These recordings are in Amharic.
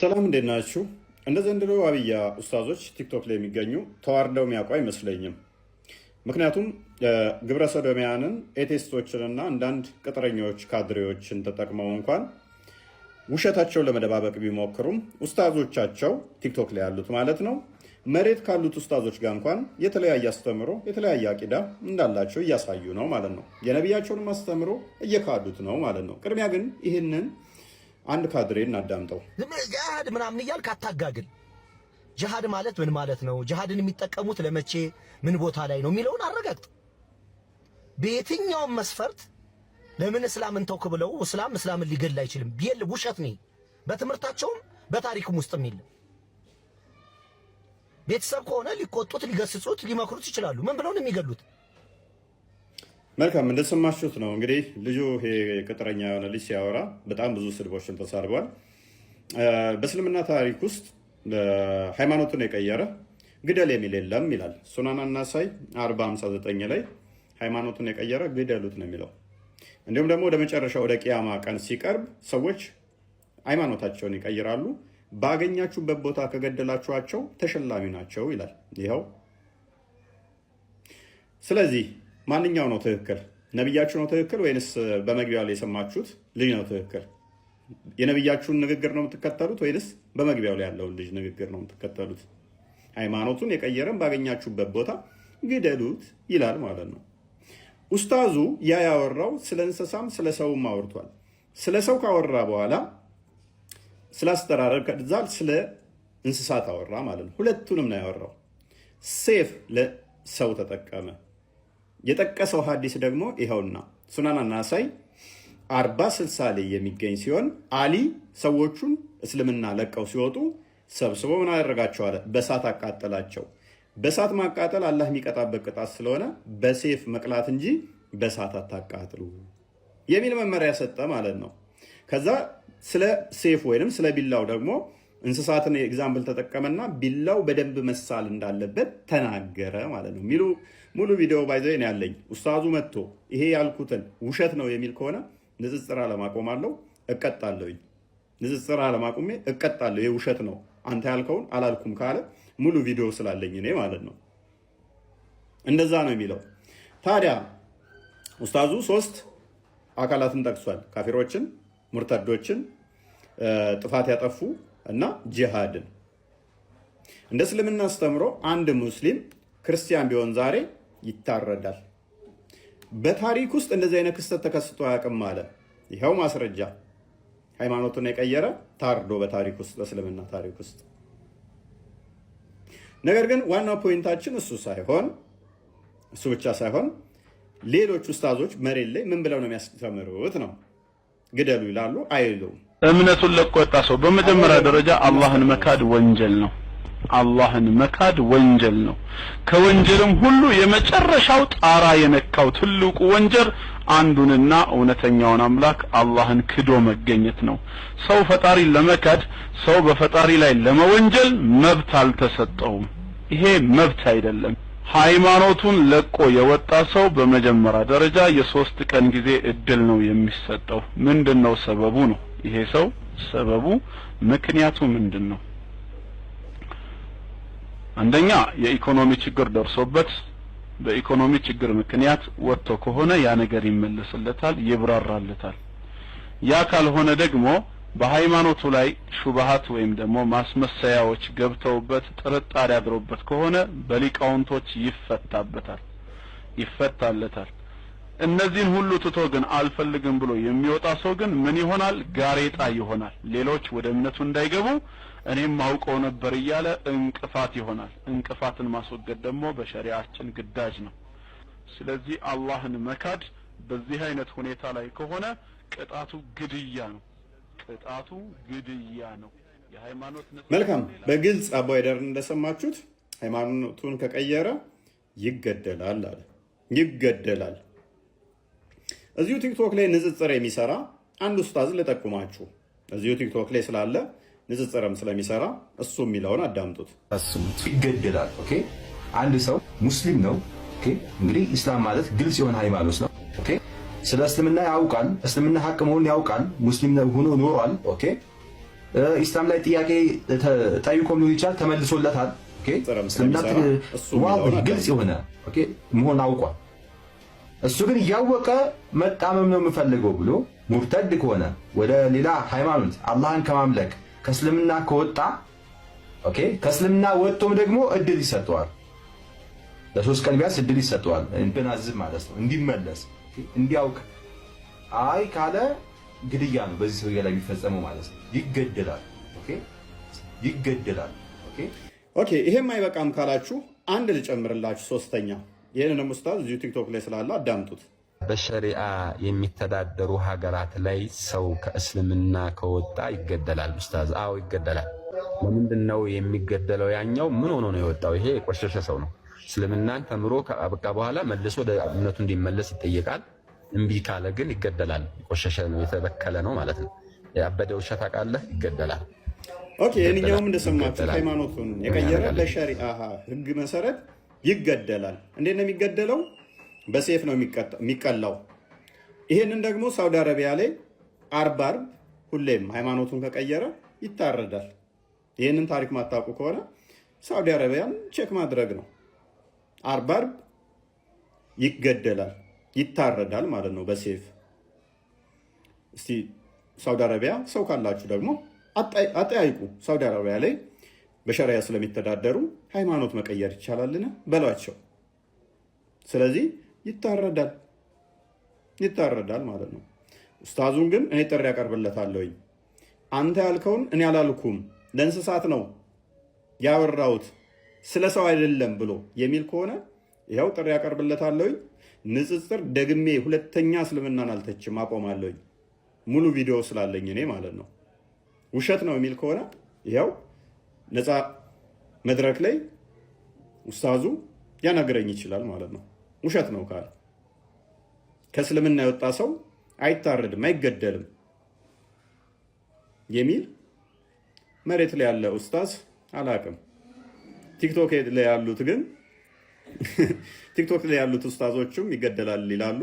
ሰላም እንዴት ናችሁ? እንደ ዘንድሮ አብያ ኡስታዞች ቲክቶክ ላይ የሚገኙ ተዋርደው የሚያውቁ አይመስለኝም። ምክንያቱም ግብረ ሰዶሚያንን ኤቴስቶችንና አንዳንድ ቅጥረኞች ካድሬዎችን ተጠቅመው እንኳን ውሸታቸውን ለመደባበቅ ቢሞክሩም ኡስታዞቻቸው ቲክቶክ ላይ ያሉት ማለት ነው መሬት ካሉት ኡስታዞች ጋር እንኳን የተለያየ አስተምሮ የተለያየ አቂዳ እንዳላቸው እያሳዩ ነው ማለት ነው። የነቢያቸውንም አስተምሮ እየካዱት ነው ማለት ነው። ቅድሚያ ግን ይህንን አንድ ካድሬ እናዳምጠው። ጂሃድ ምናምን እያልክ አታጋግል። ጂሃድ ማለት ምን ማለት ነው? ጂሃድን የሚጠቀሙት ለመቼ ምን ቦታ ላይ ነው የሚለውን አረጋግጥ። በየትኛውም መስፈርት ለምን እስላምን ተውክ ብለው እስላምን ሊገድል አይችልም ቢል ውሸት ነው። በትምህርታቸውም በታሪክም ውስጥ የሚል ቤተሰብ ከሆነ ሊቆጡት ሊገስጹት ሊመክሩት ይችላሉ። ምን ብለው ነው የሚገሉት? መልካም እንደሰማችሁት ነው እንግዲህ ልጁ ይሄ ቅጥረኛ የሆነ ልጅ ሲያወራ በጣም ብዙ ስድቦችን ተሳርቧል። በእስልምና ታሪክ ውስጥ ሃይማኖቱን የቀየረ ግደል የሚል የለም ይላል። ሱናን አናሳይ 4059 ላይ ሃይማኖቱን የቀየረ ግደሉት ነው የሚለው። እንዲሁም ደግሞ ወደ መጨረሻ ወደ ቂያማ ቀን ሲቀርብ ሰዎች ሃይማኖታቸውን ይቀይራሉ፣ ባገኛችሁበት ቦታ ከገደላችኋቸው ተሸላሚ ናቸው ይላል። ይኸው ስለዚህ ማንኛው ነው ትክክል? ነብያችሁ ነው ትክክል ወይንስ በመግቢያው ላይ የሰማችሁት ልጅ ነው ትክክል? የነብያችሁን ንግግር ነው የምትከተሉት ወይንስ በመግቢያው ላይ ያለውን ልጅ ንግግር ነው የምትከተሉት? ሃይማኖቱን የቀየረን ባገኛችሁበት ቦታ ግደሉት ይላል ማለት ነው። ኡስታዙ ያወራው ስለ እንስሳም ስለ ሰውም አውርቷል። ስለ ሰው ካወራ በኋላ ስለ አስተራረድ ከዛል ስለ እንስሳት አወራ ማለት ነው። ሁለቱንም ነው ያወራው። ሴፍ ለሰው ተጠቀመ። የጠቀሰው ሐዲስ ደግሞ ይኸውና ሱናን አናሳይ 4060 ላይ የሚገኝ ሲሆን አሊ ሰዎቹን እስልምና ለቀው ሲወጡ ሰብስቦ ምን አደረጋቸው አለ? በሳት አቃጠላቸው። በሳት ማቃጠል አላህ የሚቀጣበት ቅጣት ስለሆነ በሴፍ መቅላት እንጂ በሳት አታቃጥሉ የሚል መመሪያ ሰጠ ማለት ነው። ከዛ ስለ ሴፍ ወይንም ስለ ቢላው ደግሞ እንስሳትን ኤግዛምፕል ተጠቀመና ቢላው በደንብ መሳል እንዳለበት ተናገረ ማለት ነው። ሙሉ ቪዲዮ ባይዘይ ነው ያለኝ። ኡስታዙ መጥቶ ይሄ ያልኩትን ውሸት ነው የሚል ከሆነ ንጽጽር አለማቆም አለው እቀጣለሁኝ። ንጽጽር አለማቆሜ እቀጣለሁ። ይሄ ውሸት ነው አንተ ያልከውን አላልኩም ካለ ሙሉ ቪዲዮ ስላለኝ እኔ ማለት ነው። እንደዛ ነው የሚለው። ታዲያ ኡስታዙ 3 አካላትን ጠቅሷል። ካፊሮችን፣ ሙርተዶችን፣ ጥፋት ያጠፉ እና ጂሃድን። እንደ እስልምና አስተምሮ አንድ ሙስሊም ክርስቲያን ቢሆን ዛሬ ይታረዳል። በታሪክ ውስጥ እንደዚህ አይነት ክስተት ተከስቶ አያውቅም አለ። ይኸው ማስረጃ። ሃይማኖቱን የቀየረ ታርዶ በታሪክ ውስጥ በእስልምና ታሪክ ውስጥ። ነገር ግን ዋናው ፖይንታችን እሱ ብቻ ሳይሆን ሌሎች ኡስታዞች መሬት ላይ ምን ብለው ነው የሚያስተምሩት ነው። ግደሉ ይላሉ አይሉም። እምነቱን ለቆ የወጣ ሰው በመጀመሪያ ደረጃ አላህን መካድ ወንጀል ነው። አላህን መካድ ወንጀል ነው። ከወንጀልም ሁሉ የመጨረሻው ጣራ የነካው ትልቁ ወንጀል አንዱንና እውነተኛውን አምላክ አላህን ክዶ መገኘት ነው። ሰው ፈጣሪን ለመካድ ሰው በፈጣሪ ላይ ለመወንጀል መብት አልተሰጠውም። ይሄ መብት አይደለም። ሃይማኖቱን ለቆ የወጣ ሰው በመጀመሪያ ደረጃ የ3 ቀን ጊዜ እድል ነው የሚሰጠው። ምንድነው ሰበቡ ነው? ይሄ ሰው ሰበቡ ምክንያቱ ምንድነው? አንደኛ የኢኮኖሚ ችግር ደርሶበት በኢኮኖሚ ችግር ምክንያት ወጥቶ ከሆነ ያ ነገር ይመለስለታል፣ ይብራራለታል። ያ ካልሆነ ደግሞ በሃይማኖቱ ላይ ሹብሃት ወይም ደግሞ ማስመሰያዎች ገብተውበት ጥርጣሬ አድሮበት ከሆነ በሊቃውንቶች ይፈታለታል። እነዚህን ሁሉ ትቶ ግን አልፈልግም ብሎ የሚወጣ ሰው ግን ምን ይሆናል? ጋሬጣ ይሆናል። ሌሎች ወደ እምነቱ እንዳይገቡ እኔም አውቀው ነበር እያለ እንቅፋት ይሆናል። እንቅፋትን ማስወገድ ደግሞ በሸሪዓችን ግዳጅ ነው። ስለዚህ አላህን መካድ በዚህ አይነት ሁኔታ ላይ ከሆነ ቅጣቱ ግድያ ነው። የሃይማኖት መልካም በግልጽ አባይደር እንደሰማችሁት ሃይማኖቱን ከቀየረ ይገደላል አለ። ይገደላል። እዚሁ ቲክቶክ ላይ ንጽጽር የሚሰራ አንድ ኡስታዝ ልጠቁማችሁ። እዚሁ ቲክቶክ ላይ ስላለ ንጽጽርም ስለሚሰራ እሱ የሚለውን አዳምጡት። አስሙት። ይገደላል። ኦኬ አንድ ሰው ሙስሊም ነው። ኦኬ እንግዲህ ኢስላም ማለት ግልጽ የሆነ ሃይማኖት ነው። ኦኬ ስለ እስልምና ያውቃል። እስልምና ሐቅ መሆኑን ያውቃል። ሙስሊም ሆኖ ኖሯል። ኦኬ ኢስላም ላይ ጥያቄ ጠይቆም ሊሆን ይችላል ተመልሶለታል። ኦኬ እስልምና ግልጽ የሆነ ኦኬ መሆን አውቋል። እሱ ግን እያወቀ መጣመም ነው የምፈልገው ብሎ ሙርተድ ከሆነ ወደ ሌላ ሃይማኖት አላህን ከማምለክ ከእስልምና ከወጣ ኦኬ ከእስልምና ወጥቶም ደግሞ እድል ይሰጠዋል። ለ3 ቀን ቢያንስ እድል ይሰጠዋል። እንበናዝም ማለት ነው እንዲመለስ እንዲያውቅ። አይ ካለ ግድያ ነው በዚህ ሰውዬ ላይ የሚፈጸመው ማለት ነው። ይገደላል። ኦኬ ይገደላል። ኦኬ ይሄም አይበቃም ካላችሁ አንድ ልጨምርላችሁ፣ ሶስተኛ። ይሄንን ኡስታዝ እዚሁ ቲክቶክ ላይ ስላለ አዳምጡት። በሸሪዓ የሚተዳደሩ ሀገራት ላይ ሰው ከእስልምና ከወጣ ይገደላል። ኡስታዝ አዎ ይገደላል። ለምንድን ነው የሚገደለው? ያኛው ምን ሆኖ ነው የወጣው? ይሄ የቆሸሸ ሰው ነው። እስልምናን ተምሮ ከአበቃ በኋላ መልሶ ወደ እምነቱ እንዲመለስ ይጠየቃል። እምቢ ካለ ግን ይገደላል። የቆሸሸ ነው፣ የተበከለ ነው ማለት ነው። ያበደ ውሻ ታውቃለህ? ይገደላል። ኦኬ ይህንኛውም እንደሰማችሁ ሃይማኖቱን የቀየረ በሸሪዓ ህግ መሰረት ይገደላል። እንዴት ነው የሚገደለው? በሴፍ ነው የሚቀላው። ይህንን ደግሞ ሳውዲ አረቢያ ላይ አርብ ሁሌም ሃይማኖቱን ከቀየረ ይታረዳል። ይህንን ታሪክ ማታውቁ ከሆነ ሳውዲ አረቢያን ቼክ ማድረግ ነው። አርብ ይገደላል፣ ይታረዳል ማለት ነው በሴፍ። እስቲ ሳውዲ አረቢያ ሰው ካላችሁ ደግሞ አጠያይቁ። ሳውዲ አረቢያ ላይ በሸሪያ ስለሚተዳደሩ ሃይማኖት መቀየር ይቻላልን በሏቸው። ስለዚህ ይታረዳል ማለት ነው። ኡስታዙን ግን እኔ ጥሪ ያቀርብለታለሁኝ። አንተ ያልከውን እኔ አላልኩም፣ ለእንስሳት ነው ያወራሁት ስለ ሰው አይደለም ብሎ የሚል ከሆነ ይኸው ጥሪ ያቀርብለታለሁኝ። ንጽጽር ደግሜ ሁለተኛ እስልምናን አልተችም፣ አቆማለሁኝ። ሙሉ ቪዲዮ ስላለኝ እኔ ማለት ነው። ውሸት ነው የሚል ከሆነ ይኸው ነፃ መድረክ ላይ ኡስታዙ ያናግረኝ ይችላል ማለት ነው። ውሸት ነው ካለ ከእስልምና የወጣ ሰው አይታረድም፣ አይገደልም የሚል መሬት ላይ ያለ ኡስታዝ አላቅም። ቲክቶክ ላይ ያሉት ግን ቲክቶክ ላይ ያሉት ኡስታዞቹም ይገደላል ይላሉ።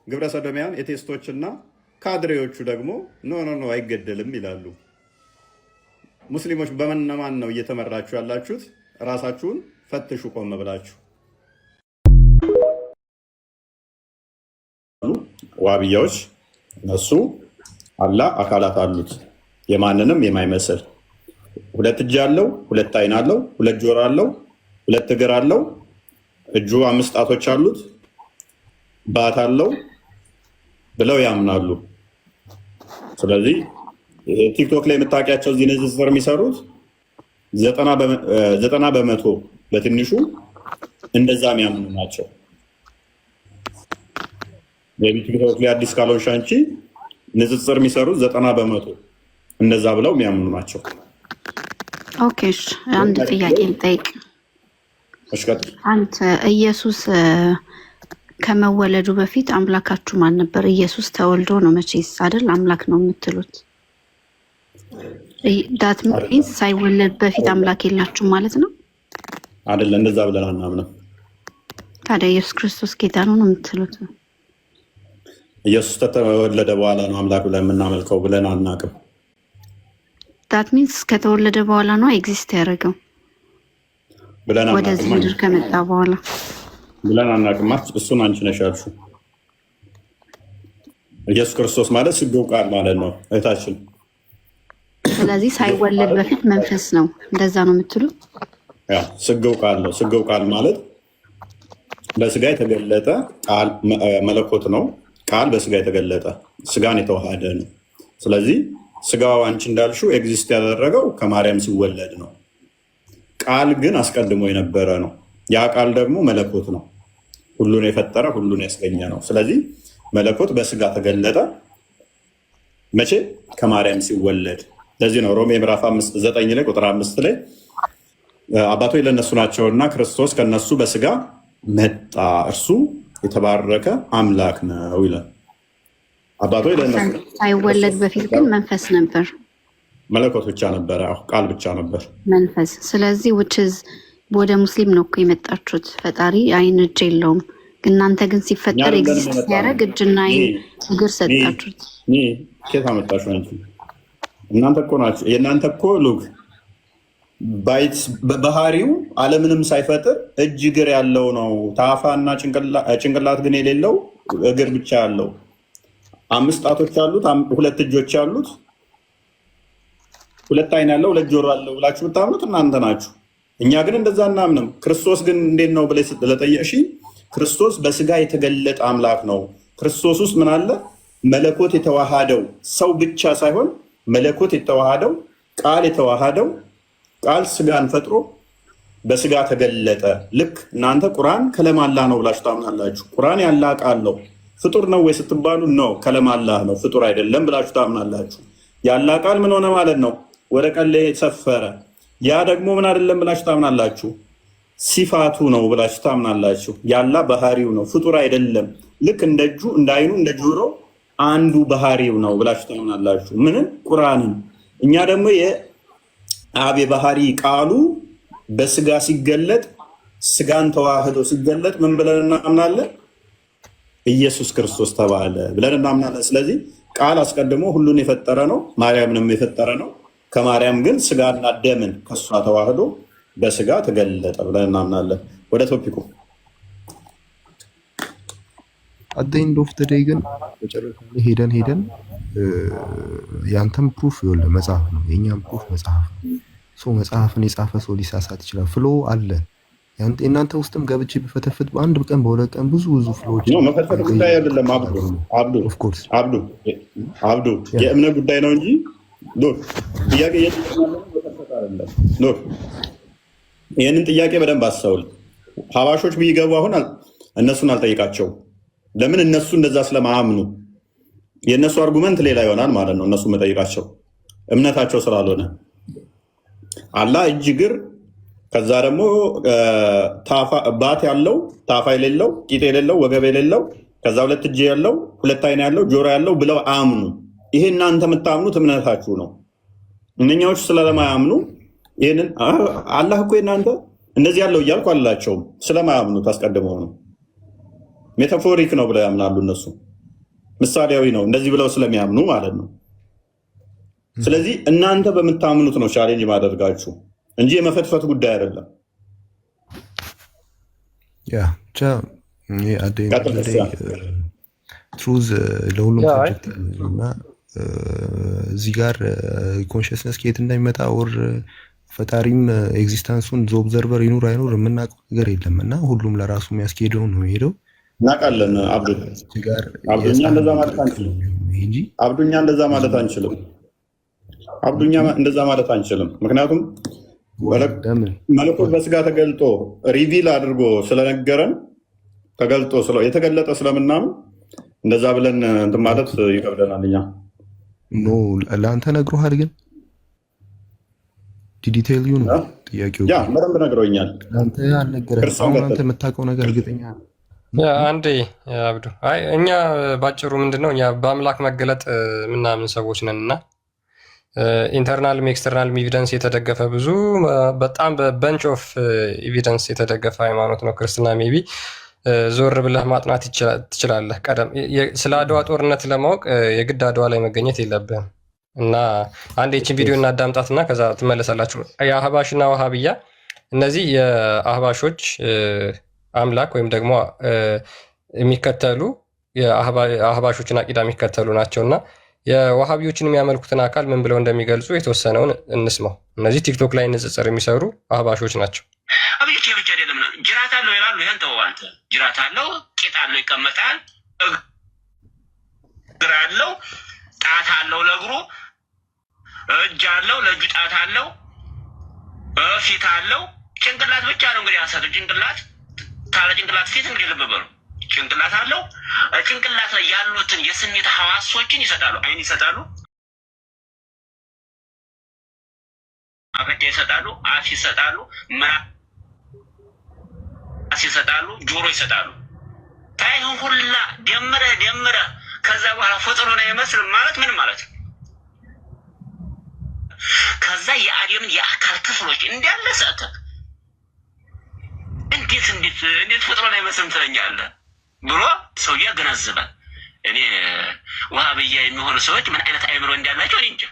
ግብረ ሰዶሚያን ኤቴስቶችና ካድሬዎቹ ደግሞ ኖ አይገደልም ይላሉ። ሙስሊሞች በመነማን ነው እየተመራችሁ ያላችሁት? ራሳችሁን ፈትሹ ቆም ብላችሁ። ዋብያዎች እነሱ አላህ አካላት አሉት የማንንም የማይመስል 2 እጅ አለው፣ 2 አይን አለው፣ 2 ጆሮ አለው፣ 2 እግር አለው፣ እጁ 5 ጣቶች አሉት፣ ባት አለው ብለው ያምናሉ። ስለዚህ ቲክቶክ ላይ የምታውቂያቸው እዚህ ንጽጽር የሚሰሩት 90 በመቶ በትንሹ እንደዛ የሚያምኑ ናቸው። ቲክቶክ ላይ አዲስ ካልሆንሽ አንቺ ንጽጽር የሚሰሩት 90 በመቶ እንደዛ ብለው የሚያምኑ ናቸው። ኦኬ አንድ ጥያቄ ልጠይቅ። አንተ ኢየሱስ ከመወለዱ በፊት አምላካችሁ ማን ነበር? ኢየሱስ ተወልዶ ነው መቼስ አይደል አምላክ ነው የምትሉት? ዳት ሚንስ ሳይወለድ በፊት አምላክ የላችሁም ማለት ነው አይደል? እንደዛ ብለን አናምንም። ታዲያ ኢየሱስ ክርስቶስ ጌታ ነው የምትሉት? ኢየሱስ ከተወለደ በኋላ ነው አምላክ ብለን የምናመልከው ብለን አናቅም። ዳት ሚንስ ከተወለደ በኋላ ነው ኤግዚስት ያደረገው ብለን አናቅም። ወደዚህ ምድር ከመጣ በኋላ ብለን አናቅም። እሱን አንቺ ነሽ ያልሽው። ኢየሱስ ክርስቶስ ማለት ስግው ቃል ማለት ነው እህታችን። ስለዚህ ሳይወለድ በፊት መንፈስ ነው፣ እንደዛ ነው የምትሉ? ያ ስግው ቃል ነው። ስግው ቃል ማለት በስጋ የተገለጠ ቃል መለኮት ነው። ቃል በስጋ የተገለጠ ስጋን የተዋሃደ ነው። ስለዚህ ስጋው አንቺ እንዳልሽው ኤግዚስት ያደረገው ከማርያም ሲወለድ ነው። ቃል ግን አስቀድሞ የነበረ ነው። ያ ቃል ደግሞ መለኮት ነው። ሁሉን የፈጠረ ሁሉን ያስገኘ ነው። ስለዚህ መለኮት በስጋ ተገለጠ መቼ? ከማርያም ሲወለድ። ለዚህ ነው ሮሜ ምዕራፍ 9 ላይ ቁጥር 5 ላይ አባቶች ለእነሱ ናቸውና ክርስቶስ ከነሱ በስጋ መጣ፣ እርሱ የተባረከ አምላክ ነው ይላል። አባቶች ለእነሱ ሳይወለድ በፊት ግን መንፈስ ነበር፣ መለኮት ብቻ ነበረ፣ ቃል ብቻ ነበር መንፈስ። ስለዚህ ውችዝ ወደ ሙስሊም ነው እኮ የመጣችሁት። ፈጣሪ አይን እጅ የለውም። እናንተ ግን ሲፈጠር ኤግዚስት ሲያደርግ እጅና አይን እግር ሰጣችሁት። ኬት አመጣችሁ አንቺ? እናንተ እኮ ናችሁ። የእናንተ እኮ ሉክ ባይት በባህሪው ዓለምንም ሳይፈጥር እጅ እግር ያለው ነው። ታፋና ጭንቅላት ግን የሌለው እግር ብቻ ያለው 5 ጣቶች ያሉት 2 እጆች ያሉት 2 አይን ያለው 2 ጆሮ ያለው ብላችሁ ብታምኑት እናንተ ናችሁ። እኛ ግን እንደዛ እናምንም። ክርስቶስ ግን እንዴት ነው ብለሽ ለጠየቅሽኝ፣ ክርስቶስ በስጋ የተገለጠ አምላክ ነው። ክርስቶስ ውስጥ ምን አለ? መለኮት የተዋሃደው ሰው ብቻ ሳይሆን መለኮት የተዋሃደው ቃል የተዋሃደው ቃል ስጋን ፈጥሮ በስጋ ተገለጠ። ልክ እናንተ ቁርአን ከለማላህ ነው ብላችሁ ታምናላችሁ። ቁርአን ያላህ ቃል ነው። ፍጡር ነው ወይ ስትባሉ ነው ከለማላህ ነው ፍጡር አይደለም ብላችሁ ታምናላችሁ። ያላህ ቃል ምን ሆነ ማለት ነው? ወረቀት ላይ ሰፈረ። ያ ደግሞ ምን አይደለም ብላችሁ ታምናላችሁ። ሲፋቱ ነው ብላችሁ ታምናላችሁ። ያላህ ባህሪው ነው ፍጡር አይደለም። ልክ እንደ እጁ እንደ አይኑ እንደ ጆሮ አንዱ ባህሪው ነው ብላችሁ ታምናላችሁ። ምንም ቁርአንን። እኛ ደግሞ የአብ ባህሪ ቃሉ በስጋ ሲገለጥ ስጋን ተዋህዶ ሲገለጥ ምን ብለን እናምናለን? ኢየሱስ ክርስቶስ ተባለ ብለን እናምናለን። ስለዚህ ቃል አስቀድሞ ሁሉን የፈጠረ ነው፣ ማርያምንም የፈጠረ ነው። ከማርያም ግን ስጋና ደምን ከሷ ተዋህዶ በስጋ ተገለጠ ብለን እናምናለን። ወደ ቶፒኩ አደይን ዶፍ ተደይ ግን በጨረታ ሄደን ያንተም ፕሩፍ ይወለ መጽሐፍ ነው፣ የኛም ፕሩፍ መጽሐፍ ነው። ሶ መጽሐፍን የጻፈ ሰው ሊሳሳት ይችላል። ፍሎ አለ። እናንተ ውስጥም ገብቼ ብፈተፍት በአንድ ቀን በሁለት ቀን ብዙ ፍሎዎች ነው። መፈተፍ ጉዳይ አይደለም አብዱ የእምነት ጉዳይ ነው እንጂ ጥያቄ ይህንን ጥያቄ በደንብ አስተውል። ሀባሾች ቢገቡ አሁን እነሱን አልጠይቃቸው። ለምን? እነሱ እንደዛ ስለማያምኑ የእነሱ አርጉመንት ሌላ ይሆናል ማለት ነው። እነሱ መጠይቃቸው እምነታቸው ስላልሆነ አላህ እጅ እግር፣ ከዛ ደግሞ ባት ያለው ታፋ የሌለው ቂጥ የሌለው ወገብ የሌለው ከዛ 2 እጅ ያለው 2 አይን ያለው ጆሮ ያለው ብለው አምኑ። ይሄ እናንተ የምታምኑት እምነታችሁ ነው። እነኛዎች ስለማያምኑ ይህንን አላህ እኮ እናንተ እንደዚህ ያለው እያልኩ አላቸውም። ስለማያምኑት አስቀድመው ነው። ሜታፎሪክ ነው ብለው ያምናሉ እነሱ። ምሳሌያዊ ነው እንደዚህ ብለው ስለሚያምኑ ማለት ነው። ስለዚህ እናንተ በምታምኑት ነው ቻሌንጅ ማደርጋችሁ እንጂ የመፈትፈት ጉዳይ አይደለም። ትሩዝ ለሁሉም ሰብጀክት እና እዚህ ጋር ኮንሽስነስ ከየት እንደሚመጣ ወር ፈጣሪም ኤግዚስታንሱን ኦብዘርቨር ይኑር አይኑር የምናውቀው ነገር የለም እና ሁሉም ለራሱ የሚያስኬደው ነው ሄደው እናውቃለን። አብዱኛ እንደዛ ማለት አንችልም። አብዱኛ እንደዛ ማለት አንችልም። ምክንያቱም መለኮት በስጋ ተገልጦ ሪቪል አድርጎ ስለነገረን ተገልጦ የተገለጠ ስለምናምን እንደዛ ብለን እንትን ማለት ይከብደናል። እኛ ለአንተ ነግሮሃል፣ ግን ዲቴይል ነው ጥያቄው። በደንብ ነግሮኛል። አንተ አልነገረህም። አሁን አንተ የምታውቀው ነገር እርግጠኛ አንዴ አብዱ፣ አይ እኛ ባጭሩ ምንድነው እኛ በአምላክ መገለጥ ምናምን ሰዎች ነን እና ኢንተርናልም ኤክስተርናልም ኤቪደንስ የተደገፈ ብዙ በጣም በበንች ኦፍ ኤቪደንስ የተደገፈ ሃይማኖት ነው ክርስትና። ሜቢ ዞር ብለህ ማጥናት ትችላለህ። ቀደም ስለ አድዋ ጦርነት ለማወቅ የግድ አድዋ ላይ መገኘት የለብህም እና አንድ ይህችን ቪዲዮ እናዳምጣትና ከዛ ትመለሳላችሁ። የአህባሽና ዋሃብያ እነዚህ የአህባሾች አምላክ ወይም ደግሞ የሚከተሉ የአህባሾችን አቂዳ የሚከተሉ ናቸውና የዋሃቢዎችን የሚያመልኩትን አካል ምን ብለው እንደሚገልጹ የተወሰነውን እንስማው። እነዚህ ቲክቶክ ላይ ንጽጽር የሚሰሩ አህባሾች ናቸው። አብዮች ብቻ አይደለም፣ ጅራት አለው ይላሉ። ይሄን ተወው አንተ። ጅራት አለው፣ ቂጥ አለው ይቀመጣል፣ እግር አለው፣ ጣት አለው ለእግሩ፣ እጅ አለው ለእጁ፣ ጣት አለው፣ ፊት አለው። ጭንቅላት ብቻ ነው እንግዲህ ያሰጡ ጭንቅላት ታለ ጭንቅላት ፊት እንግዲህ ልብ በሉ። ጭንቅላት አለው። ጭንቅላት ላይ ያሉትን የስሜት ሐዋሶችን ይሰጣሉ። አይን ይሰጣሉ፣ አፍንጫ ይሰጣሉ፣ አፍ ይሰጣሉ፣ ምላስ ይሰጣሉ፣ ጆሮ ይሰጣሉ። ታይሁን ሁላ ደምረህ ከዛ በኋላ ፍጡር ነው ይመስል ማለት ምን ማለት ነው? ከዛ የአደምን የአካል ክፍሎች እንዳለ ሰጠህ። እንዴት ፍጡር ነው ይመስል ትለኛለህ ብሎ ሰውዬ ያገናዝባል። እኔ ዋሃብያ የሚሆኑ ሰዎች ምን አይነት አእምሮ እንዳላቸው እኔ እንጃ።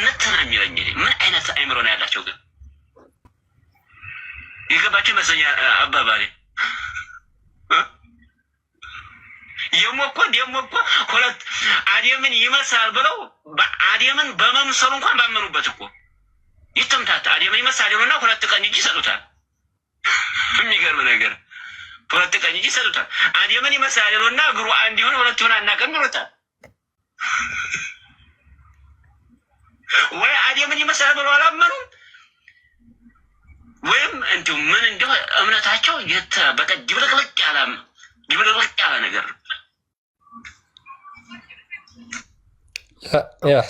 ጥንት ነው የሚለኝ። ምን አይነት አይምሮ ነው ያላቸው ግን? የገባቸው ይመስለኛል አባባሌ። ደግሞ እኮ ሁለት አዴምን ይመስላል ብለው አዴምን በመምሰሉ እንኳን ባመኑበት እኮ ይተምታታ። አዴምን ይመስላል ይሉና ሁለት ቀኝ እጅ ይሰጡታል። የሚገርም ነገር፣ ሁለት ቀኝ እጅ ይሰጡታል። አዴምን ይመስላል ይሉና እግሩ አንድ ይሁን ሁለት ይሁን አናውቅም ይሉታል። ወይ አዴምን ይመስላል ብለው አላመኑም፣ ወይም እንዲሁ ምን እንደው እምነታቸው በቃ ድብልቅልቅ ያለ ነገር።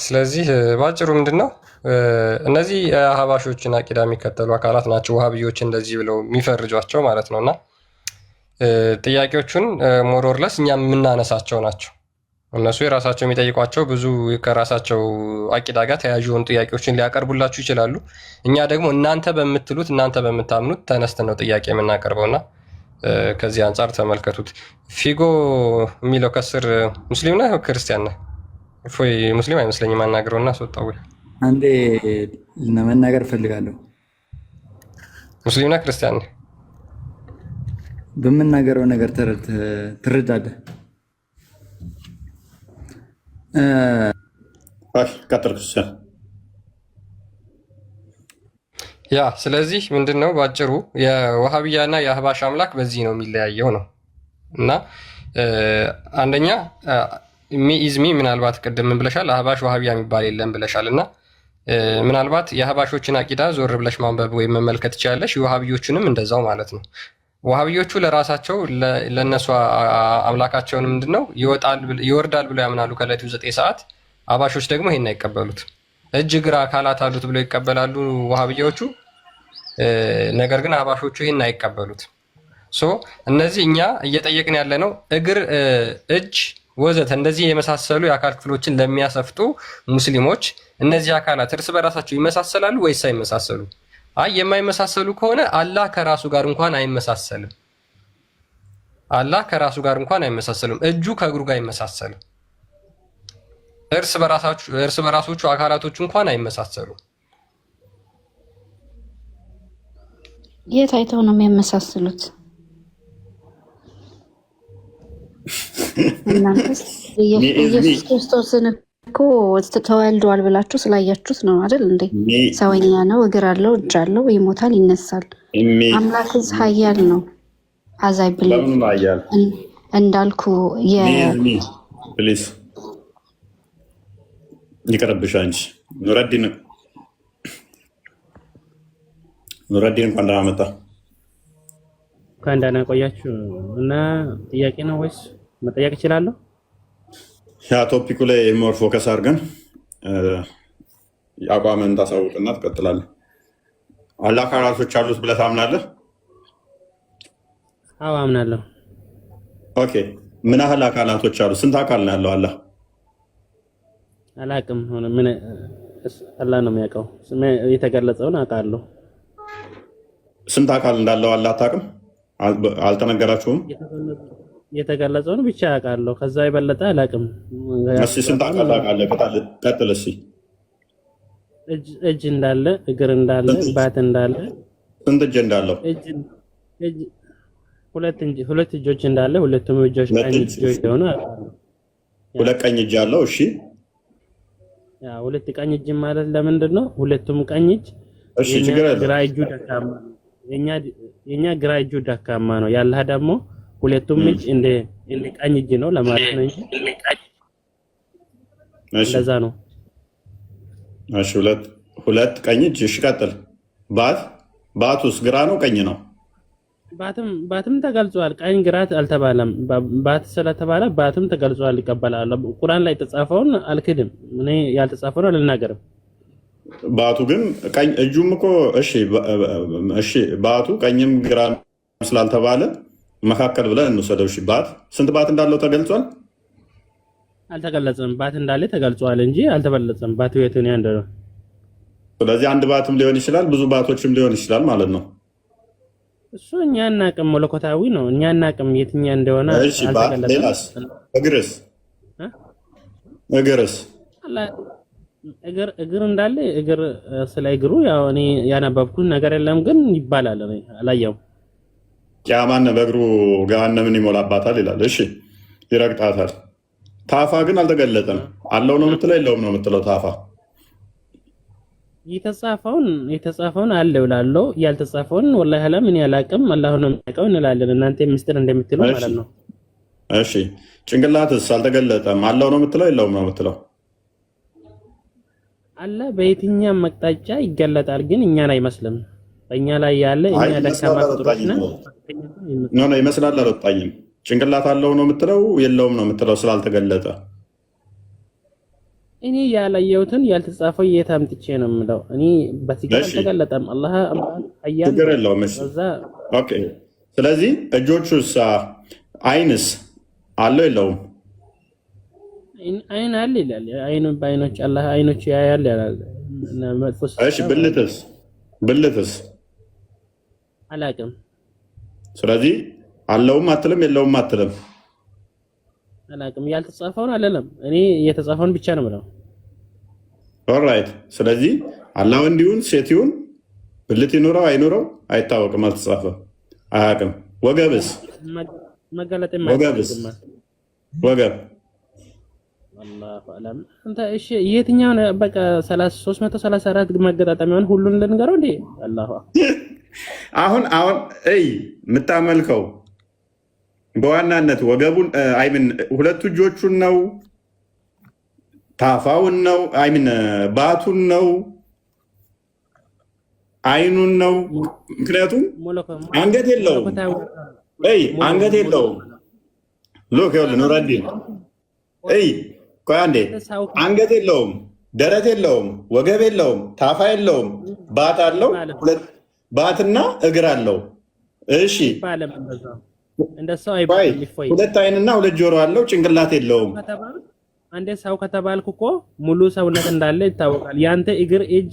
ስለዚህ ባጭሩ ምንድነው እነዚህ አህባሾችን አቂዳ የሚከተሉ አካላት ናቸው ወሃቢዎች እንደዚህ ብለው የሚፈርጇቸው ማለት ነውና ጥያቄዎቹን ሞሮርለስ እኛ የምናነሳቸው ናቸው። እነሱ የራሳቸው የሚጠይቋቸው ብዙ ከራሳቸው አቂዳ ጋር ተያያዥ የሆኑ ጥያቄዎችን ሊያቀርቡላችሁ ይችላሉ። እኛ ደግሞ እናንተ በምትሉት እናንተ በምታምኑት ተነስተን ነው ጥያቄ የምናቀርበውና ከዚህ አንጻር ተመልከቱት። ፊጎ የሚለው ከስር ሙስሊም ነህ ክርስቲያን ነህ? እፎይ ሙስሊም አይመስለኝም። አናግረውና አስወጣው። አንዴ ለመናገር እፈልጋለሁ። ሙስሊም ነህ ክርስቲያን ነህ? በምናገረው ነገር ትረዳለህ? ያ ስለዚህ ምንድነው ባጭሩ የወሃቢያና የአህባሽ አምላክ በዚህ ነው የሚለያየው ነው። እና አንደኛ ሚኢዝሚ ምናልባት ቅድም ብለሻል፣ አህባሽ ወሃቢያ የሚባል የለም ብለሻል። እና ምናልባት የአህባሾችን አቂዳ ዞር ብለሽ ማንበብ ወይም መመልከት ትችላለሽ። የወሃቢዮቹንም እንደዛው ማለት ነው። ወሃቢዮቹ ለራሳቸው ለነሱ አምላካቸውን ምንድነው ይወርዳል ብለው ያምናሉ ከሌሊቱ 9 ሰዓት። አህባሾች ደግሞ ይሄን አይቀበሉት። እጅ ግራ አካላት አሉት ብለው ይቀበላሉ ወሃቢያዎቹ። ነገር ግን አህባሾቹ ይሄን አይቀበሉት። እነዚህ እኛ እየጠየቅን ያለ ነው እግር፣ እጅ ወዘተ እንደዚህ የመሳሰሉ የአካል ክፍሎችን ለሚያሰፍጡ ሙስሊሞች እነዚህ አካላት እርስ በራሳቸው ይመሳሰላሉ ወይስ አይመሳሰሉ? አይ የማይመሳሰሉ ከሆነ አላህ ከራሱ ጋር እንኳን አይመሳሰልም። አላህ ከራሱ ጋር እንኳን አይመሳሰልም። እጁ ከእግሩ ጋር አይመሳሰልም። እርስ በራሶቹ አካላቶቹ እንኳን አይመሳሰሉም። የት አይተው ነው የሚያመሳስሉት? እናንተስ ኢየሱስ ክርስቶስን እኮ ተወልዷል ብላችሁ ስላያችሁት ነው አይደል እንዴ? ሰውኛ ነው፣ እግር አለው፣ እጅ አለው፣ ይሞታል፣ ይነሳል። አምላክስ ኃያል ነው። አዛይ ብለህ እንዳልኩ ፕሊዝ ይቀርብሻ እንጂ ኑረዲን እንኳን ደህና መጣ። እንኳን ደህና ቆያችሁ። እና ጥያቄ ነው ወይስ መጠየቅ እችላለሁ? ያ ቶፒኩ ላይ ሞር ፎከስ አድርገን አቋምን ታሳውቅና ትቀጥላለህ። አላህ አካላቶች አሉት ብለህ ታምናለህ? አዎ አምናለሁ። ኦኬ፣ ምን ያህል አካላቶች አሉ? ስንት አካል ነው ያለው አላህ? አላቅም። ምን አላህ ነው የሚያውቀው። የተገለጸውን አውቃለሁ። ስንት አካል እንዳለው አላህ አታውቅም? አልተነገራችሁም? የተገለጸውን ብቻ አውቃለሁ። ከዛ የበለጠ አላቅም። እሺ ስንት አካል አውቃለህ? ቀጥል እስኪ። እጅ እንዳለ፣ እግር እንዳለ፣ ባት እንዳለ። ስንት እጅ እንዳለው? ሁለት እጆች እንዳለ፣ ሁለቱም እጆች ቀኝ እጆች የሆኑ አውቃለሁ። ሁለት ቀኝ እጅ አለው። እሺ ያ ሁለት ቀኝ እጅ ማለት ለምንድን ነው? ሁለቱም ቀኝ እጅ እሺ ችግር የለም። ግራ እጁ ደካማ ነው። የኛ ግራ እጁ ደካማ ነው። ያላህ ደግሞ ሁለቱም እጅ እንደ ቀኝ እጅ ነው ለማለት ነው እንጂ እንደዛ ነው። እሺ ሁለት ቀኝ እጅ። እሺ ቀጥል። ባቱስ ግራ ነው ቀኝ ነው? ባትም ተገልጿል። ቀኝ ግራት አልተባለም። ባት ስለተባለ ባትም ተገልጿል። ይቀበላል። ቁርአን ላይ የተጻፈውን አልክድም። እኔ ያልተጻፈውን አልናገርም። ባቱ ግን ቀኝ እጁም እኮ እሺ ባቱ ቀኝም ግራ ስላልተባለ መካከል ብለን እንወሰደው። እሺ ስንት ባት እንዳለው ተገልጿል? አልተገለጸም። ባት እንዳለ ተገልጿል እንጂ አልተበለጸም። ባቱ የትን ያንደ ነው። ስለዚህ አንድ ባትም ሊሆን ይችላል፣ ብዙ ባቶችም ሊሆን ይችላል ማለት ነው። እሱ እኛ እናቅም፣ መለኮታዊ ነው። እኛ እናቅም የትኛ እንደሆነ። ሌላስ? እግርስ እግር እንዳለ እግር ስለ እግሩ ያው እኔ ያነበብኩት ነገር የለም ግን ይባላል። እኔ አላየሁም። ቂያማን በእግሩ ገሃነምን ይሞላባታል ይላል። እሺ ይረግጣታል። ታፋ ግን አልተገለጠም። አለው ነው የምትለው የለውም ነው የምትለው? ታፋ የተጻፈውን አለ ብላለሁ። ያልተጻፈውን ወላሂ አለም እኔ አላቅም፣ አላህ ነው የሚያውቀው እንላለን። እናንተ ምስጢር እንደምትሉ ማለት ነው። እሺ ጭንቅላትስ አልተገለጠም። አለው ነው የምትለው የለውም ነው የምትለው? አለ በየትኛም መቅጣጫ ይገለጣል፣ ግን እኛን አይመስልም። በእኛ ላይ ያለ እኛ ደካማ ፍጡሮች ነን። ነው ይመስላል አልወጣኝም። ጭንቅላት አለው ነው የምትለው የለውም ነው የምትለው? ስላልተገለጠ እኔ ያላየሁትን ያልተጻፈው የት አምጥቼ ነው የምለው? እኔ በሲጋር አልተገለጠም። አላህ አያል ችግር የለውም። ኦኬ ስለዚህ እጆቹስ አይንስ አለው የለውም? አይን አለ ይላል። አይኑ በአይኖች አላህ አይኖች ያያል ያላል። እሺ ብልትስ አላቅም። ስለዚህ አለውም አትልም የለውም አትልም? አላቅም። ያልተጻፈውን አለለም። እኔ የተጻፈውን ብቻ ነው የምለው። ኦልራይት። ስለዚህ አላህ ወንድ ይሁን ሴት ይሁን ብልት ይኑረው አይኑረው አይታወቅም፣ አልተጻፈም፣ አያውቅም። ወገብስ ወገብ አላሁ አለም። አንተ እሺ የትኛው ነው? በቃ 334 መገጣጠሚያውን ሁሉን ልንገረው እንዴ? አላሁ አሁን የምታመልከው በዋናነት ወገቡን አይምን ሁለቱ እጆቹን ነው? ታፋውን ነው? አይምን ባቱን ነው? አይኑን ነው? ምክንያቱም አንገት የለውም። አንገት የለውም። ሎክ ይኸውልህ ኑረዲን ቆይ አንዴ፣ አንገት የለውም፣ ደረት የለውም፣ ወገብ የለውም፣ ታፋ የለውም፣ ባት አለው። ባትና እግር አለው። እሺ ሁለት አይንና ሁለት ጆሮ አለው፣ ጭንቅላት የለውም። አንዴ ሰው ከተባልኩ እኮ ሙሉ ሰውነት እንዳለ ይታወቃል። ያንተ እግር እጅ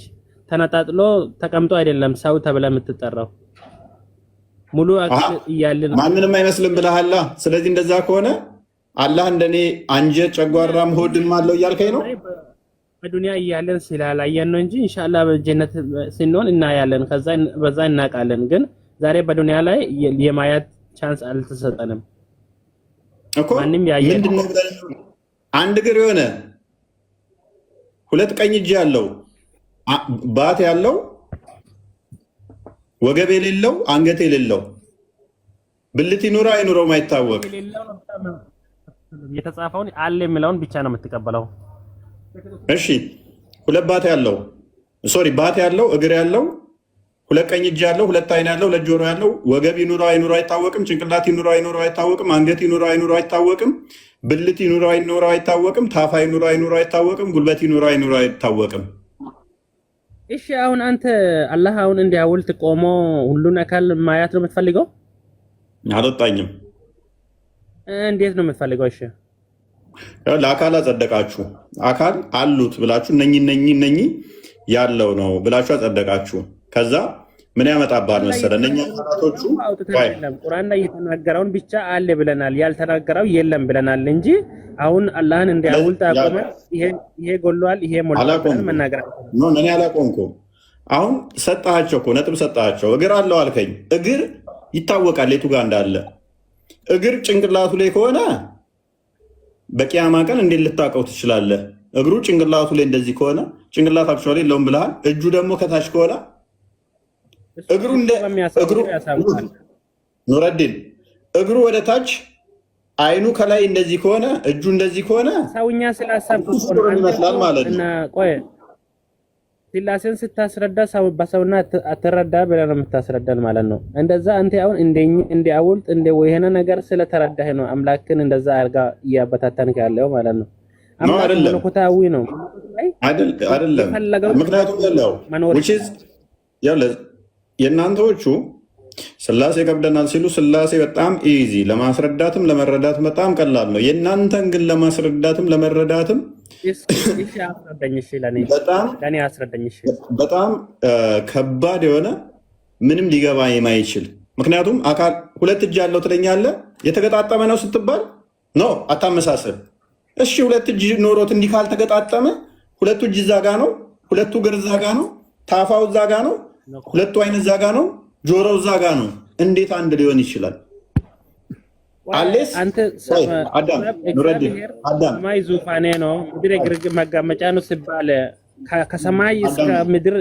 ተነጣጥሎ ተቀምጦ አይደለም ሰው ተብለ የምትጠራው። ሙሉ አክል እያልን ማንንም አይመስልም ብለሃል። ስለዚህ እንደዛ ከሆነ አላህ እንደኔ አንጀት ጨጓራም ሆድም አለው እያልከኝ ነው? በዱንያ እያለን ስላላየን ነው እንጂ ኢንሻአላህ በጀነት ስንሆን እናያለን። ከዛ በዛ እናውቃለን። ግን ዛሬ በዱንያ ላይ የማየት ቻንስ አልተሰጠንም እኮ። ምንድነው አንድ እግር የሆነ ሁለት ቀኝ እጅ ያለው ባት ያለው ወገብ የሌለው አንገት የሌለው ብልት ይኑራ አይኑረው ማይታወቅ የተጻፈውን አለ የሚለውን ብቻ ነው የምትቀበለው። እሺ ሁለት ባት ያለው ባት ያለው እግር ያለው ሁለት ቀኝ እጅ ያለው ሁለት አይን ያለው ሁለት ጆሮ ያለው ወገብ ይኑራ አይኑራ አይታወቅም። ጭንቅላት ይኑራ አይኑራ አይታወቅም። አንገት ይኑራ አይኑራ አይታወቅም። ብልት ይኑራ አይኑራ አይታወቅም። ታፋ ይኑራ አይኑራ አይታወቅም። ጉልበት ይኑራ አይኑራ አይታወቅም። እሺ አሁን አንተ አላህ አሁን እንዲያውልት ቆሞ ሁሉን አካል ማየት ነው የምትፈልገው? አልወጣኝም። እንዴት ነው የምትፈልገው? እሺ ለአካል አጸደቃችሁ። አካል አሉት ብላችሁ እነኚህ ያለው ነው ብላችሁ አጸደቃችሁ። ከዛ ምን ያመጣባል መሰለህ? እነኛ ቃላቶቹ ቁርአን ላይ የተናገረውን ብቻ አለ ብለናል፣ ያልተናገረው የለም ብለናል እንጂ አሁን አላህን እንዲያውልት አቆመ። ይሄ ጎሏል፣ ይሄ ሞልቷል መናገር ነው። እኔ አላቆምኩም። አሁን ሰጣቸው እኮ ነጥብ ሰጣቸው። እግር አለው አልከኝ። እግር ይታወቃል የቱ ጋር እንዳለ። እግር ጭንቅላቱ ላይ ከሆነ በቂያማ ቀን እንዴት ልታውቀው ትችላለህ? እግሩ ጭንቅላቱ ላይ እንደዚህ ከሆነ ጭንቅላት አክቹዋሊ የለውም ብለሃል። እጁ ደግሞ ከታች ከሆነ እግሩ ኑረዲን እግሩ ወደ ታች አይኑ ከላይ እንደዚህ ከሆነ እጁ እንደዚህ ከሆነ ሰውኛ ስላሰብኩት ይመስላል ማለት ነው። ቆይ ስላሴን ስታስረዳ ሰው በሰውና አትረዳ ብለህ ነው የምታስረዳን ማለት ነው። እንደዛ አንተ አሁን እንዲያውልጥ ወይሄነ ነገር ስለተረዳህ ነው አምላክን እንደዛ አርጋ እያበታተንክ ያለው ማለት ነው። አምላክ መለኮታዊ ነው አይደለም። ምክንያቱም ያለው የእናንተዎቹ ስላሴ ከብደናል ሲሉ ስላሴ በጣም ኢዚ ለማስረዳትም ለመረዳት በጣም ቀላል ነው። የእናንተን ግን ለማስረዳትም ለመረዳትም በጣም ከባድ የሆነ ምንም ሊገባ የማይችል ምክንያቱም አካል ሁለት እጅ ያለው ትለኛለህ። የተገጣጠመ ነው ስትባል ነው አታመሳሰብ። እሺ ሁለት እጅ ኖሮት እንዲህ ካልተገጣጠመ ሁለቱ እጅ እዛ ጋ ነው፣ ሁለቱ እግር እዛ ጋ ነው፣ ታፋው እዛ ጋ ነው፣ ሁለቱ አይን እዛ ጋ ነው፣ ጆሮው እዛ ጋ ነው። እንዴት አንድ ሊሆን ይችላል? አሌስ ሰማይ ዙፋኔ ነው፣ ምድር እግር መቀመጫ ነው ሲባል ከሰማይ እስከ ምድር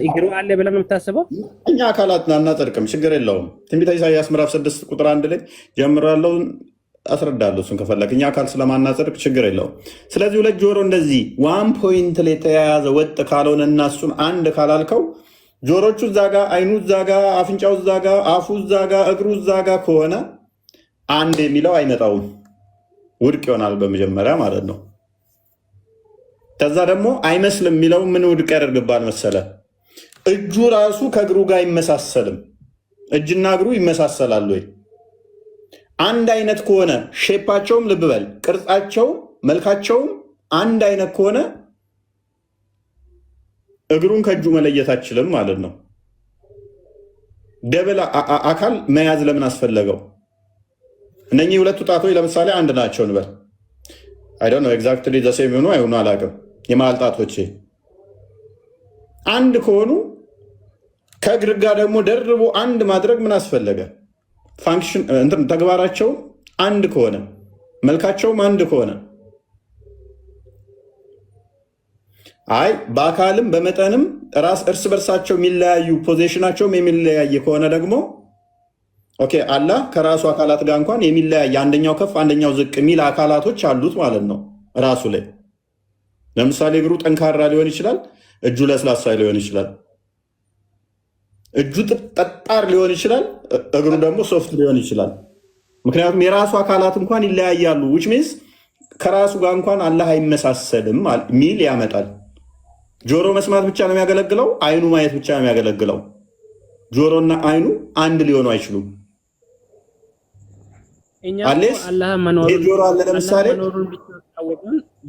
እግሩ አለ ብለን ነው የምታስበው? እኛ አካላት አናጸድቅም፣ ችግር የለውም። ትንቢተ ኢሳይያስ ምዕራፍ 6 ቁጥር 1 ላይ ጀምራለሁ፣ አስረዳለሁ። እሱን ከፈለክ እኛ አካል ስለማናጸድቅ ችግር የለውም። ስለዚህ ሁለት ጆሮ እንደዚህ ዋን ፖይንት ላይ የተያያዘ ወጥ ካልሆነ እና እሱን አንድ ካላልከው ጆሮቹ እዛ ጋ፣ አይኑ እዛ ጋ፣ አፍንጫው እዛ ጋ፣ አፉ እዛ ጋ፣ እግሩ እዛ ጋ ከሆነ አንድ የሚለው አይመጣውም፣ ውድቅ ይሆናል በመጀመሪያ ማለት ነው። ከዛ ደግሞ አይመስልም የሚለው ምን ውድቅ ያደርግባል መሰለ? እጁ ራሱ ከእግሩ ጋር አይመሳሰልም። እጅና እግሩ ይመሳሰላሉ ወይ? አንድ አይነት ከሆነ ሼፓቸውም፣ ልብ በል ቅርጻቸው፣ መልካቸውም አንድ አይነት ከሆነ እግሩን ከእጁ መለየት አችልም ማለት ነው። ደብል አካል መያዝ ለምን አስፈለገው? እነኚህ ሁለቱ ጣቶች ለምሳሌ አንድ ናቸው እንበል። አይ ዶንት ኖ ኤግዛክትሊ ዘ ሴም ይሆኑ አይሆኑ አላውቅም። የመሃል ጣቶቼ አንድ ከሆኑ ከእግር ጋር ደግሞ ደርቦ አንድ ማድረግ ምን አስፈለገ? ፋንክሽን እንትን ተግባራቸው አንድ ከሆነ መልካቸውም አንድ ከሆነ አይ በአካልም በመጠንም ራስ እርስ በርሳቸው የሚለያዩ ፖዚሽናቸውም የሚለያየ ከሆነ ደግሞ ኦኬ አላህ ከራሱ አካላት ጋር እንኳን የሚለያየ አንደኛው ከፍ አንደኛው ዝቅ የሚል አካላቶች አሉት ማለት ነው ራሱ ላይ። ለምሳሌ እግሩ ጠንካራ ሊሆን ይችላል፣ እጁ ለስላሳ ሊሆን ይችላል። እጁ ጠጣር ሊሆን ይችላል፣ እግሩ ደግሞ ሶፍት ሊሆን ይችላል። ምክንያቱም የራሱ አካላት እንኳን ይለያያሉ። ዊች ሚንስ ከራሱ ጋር እንኳን አላህ አይመሳሰልም ሚል ያመጣል። ጆሮ መስማት ብቻ ነው የሚያገለግለው፣ አይኑ ማየት ብቻ ነው የሚያገለግለው። ጆሮና አይኑ አንድ ሊሆኑ አይችሉም። አሌስ ጆሮ አለ ለምሳሌ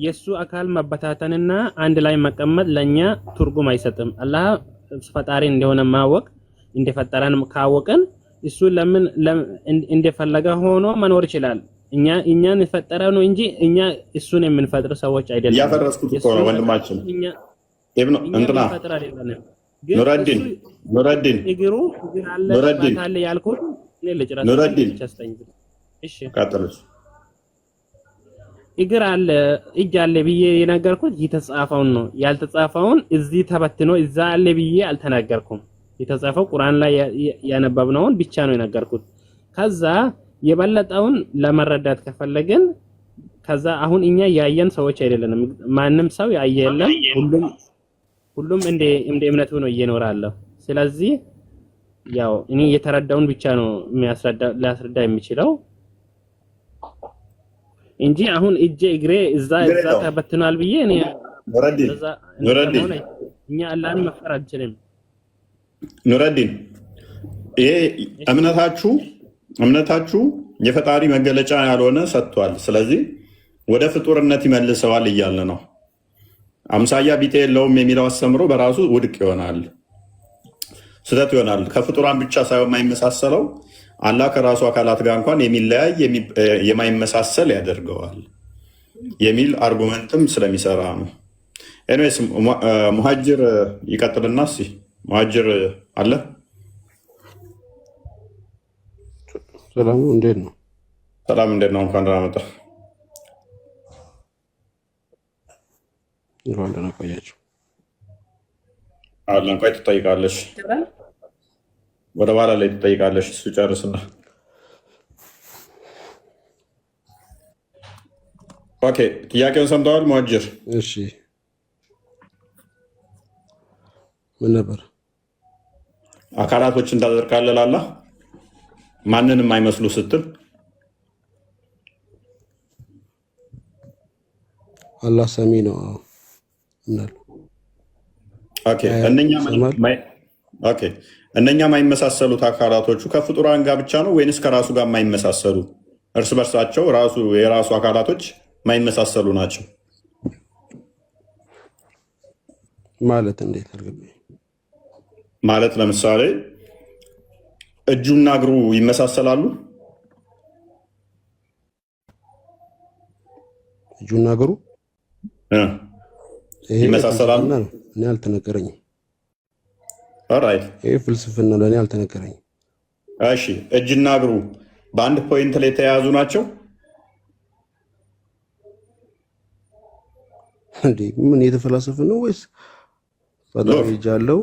የእሱ አካል መበታተንና አንድ ላይ መቀመጥ ለእኛ ትርጉም አይሰጥም። አላህ ፈጣሪ እንደሆነ ማወቅ እንደፈጠረን ካወቀን እሱ ለምን እንደፈለገ ሆኖ መኖር ይችላል። እኛን የፈጠረ ነው እንጂ እኛ እሱን የምንፈጥር ሰዎች አይደለም። ያፈረስኩት እኮ ነው ወንድማችን እንትና ኑረዲን እግሩ አለ ያልኩት ኑረዲን እግር አለ እጅ አለ ብዬ የነገርኩት የተጻፈውን ነው። ያልተጻፈውን እዚህ ተበትኖ እዛ አለ ብዬ አልተናገርኩም። የተጻፈው ቁርአን ላይ ያነበብነውን ብቻ ነው የነገርኩት። ከዛ የበለጠውን ለመረዳት ከፈለግን ከዛ አሁን እኛ ያየን ሰዎች አይደለንም። ማንም ሰው ያየ የለም። ሁሉም እንደ እምነቱ ነው እየኖራለሁ። ስለዚህ ያው እኔ የተረዳውን ብቻ ነው ሊያስረዳ የሚችለው እንጂ አሁን እጄ እግሬ እዛ ተበትኗል ብዬ እኔ እኛ አላህን መፍጠር አንችልም። ኑረዲን ይሄ እምነታችሁ የፈጣሪ መገለጫ ያልሆነ ሰጥቷል። ስለዚህ ወደ ፍጡርነት ይመልሰዋል እያለ ነው። አምሳያ ቢጤ የለውም የሚለው አስተምሮ በራሱ ውድቅ ይሆናል፣ ስህተት ይሆናል። ከፍጡራን ብቻ ሳይሆን የማይመሳሰለው አላህ ከራሱ አካላት ጋር እንኳን የሚለያይ የማይመሳሰል ያደርገዋል የሚል አርጉመንትም ስለሚሰራ ነው። ኤኒዌይስ ሙሀጅር ይቀጥልና እስኪ ሙሀጅር አለ። ሰላም እንዴት ነው? ሰላም እንዴት ነው? እንኳን ደህና መጣህ። እንኳን ደህና ቆያችሁ። አለን ቆይ ትጠይቃለሽ፣ ወደ በኋላ ላይ ትጠይቃለሽ። እሱ ጨርስና ኦኬ። ጥያቄውን ሰምተዋል ሙሀጅር? እሺ ምን ነበር? አካላቶችን ታደርቃለህ ማንንም አይመስሉ ስትል አላህ ሰሚ ነው እናል። እነኛ የማይመሳሰሉት አካላቶቹ ከፍጡራን ጋር ብቻ ነው ወይንስ ከራሱ ጋር የማይመሳሰሉ እርስ በርሳቸው የራሱ አካላቶች የማይመሳሰሉ ናቸው? ማለት እንዴት አልገባኝ። ማለት ለምሳሌ እጁና እግሩ ይመሳሰላሉ? እጁና እግሩ ይመሳሰላሉ። እኔ አልተነገረኝም። ኦራይት፣ ይሄ ፍልስፍና ለእኔ አልተነገረኝም። እሺ፣ እጅና እግሩ በአንድ ፖይንት ላይ የተያያዙ ናቸው። እንዴ ምን የተፈላሰፈ ነው ወይስ ፈጣሪ እጅ አለው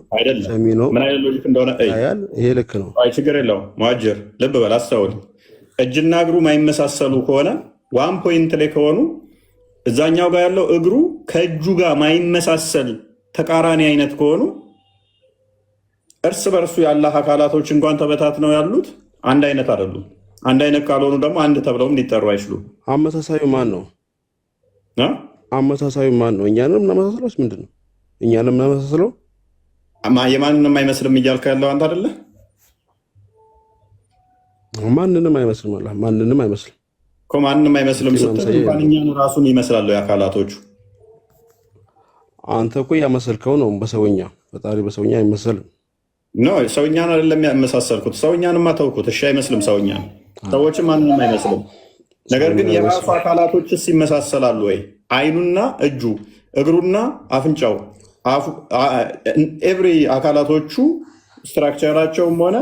ሰሚ ነው? ምን አይነት ሎጂክ እንደሆነ ያያል። ይሄ ልክ ነው። አይ ችግር የለውም። ሙአጅር ልብ በል አስተውል። እጅና እግሩ ማይመሳሰሉ ከሆነ ዋን ፖይንት ላይ ከሆኑ እዛኛው ጋር ያለው እግሩ ከእጁ ጋር ማይመሳሰል ተቃራኒ አይነት ከሆኑ እርስ በርሱ የአላህ አካላቶች እንኳን ተበታትነው ያሉት አንድ አይነት አይደሉም። አንድ አይነት ካልሆኑ ደግሞ አንድ ተብለውም ሊጠሩ አይችሉም። አመሳሳዩ ማን ነው? አመሳሳዩ ማን ነው? እኛንም እናመሳስለው ምንድን ነው? እኛንም እናመሳስለው የማንንም አይመስልም እያልከ ያለው አንተ አይደለ? ማንንም አይመስልም አላህ ማንንም አይመስልም እኮ ማንንም አይመስልም ስትል እንኳን እኛን ራሱን ይመስላሉ የአካላቶቹ። አንተ እኮ ያመሰልከው ነው በሰውኛ። ፈጣሪ በሰውኛ አይመሰልም። ኖ ሰውኛን አይደለም ያመሳሰልኩት። ሰውኛንማ ተውኩት። እሺ አይመስልም ሰውኛን። ሰዎችም ማንንም አይመስልም። ነገር ግን የራሱ አካላቶችስ ይመሳሰላሉ ወይ? አይኑና እጁ፣ እግሩና አፍንጫው፣ ኤቭሪ አካላቶቹ ስትራክቸራቸውም ሆነ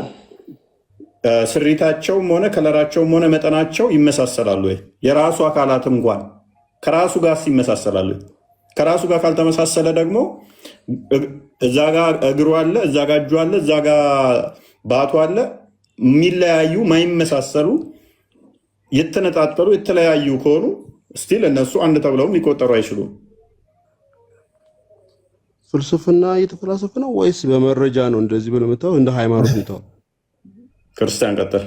ስሪታቸውም ሆነ ከለራቸውም ሆነ መጠናቸው ይመሳሰላሉ ወይ? የራሱ አካላት እንኳን ከራሱ ጋር ይመሳሰላሉ። ከራሱ ጋር ካልተመሳሰለ ደግሞ እዛ ጋር እግሩ አለ፣ እዛ ጋር እጁ አለ፣ እዛ ጋር ባቱ አለ። የሚለያዩ ማይመሳሰሉ የተነጣጠሉ የተለያዩ ከሆኑ ስቲል እነሱ አንድ ተብለውም ሊቆጠሩ አይችሉም። ፍልስፍና እየተፈላሰፈ ነው ወይስ በመረጃ ነው? እንደዚህ ብለህ የምታወው እንደ ሃይማኖት የምታወው? ክርስቲያን ቀጥል።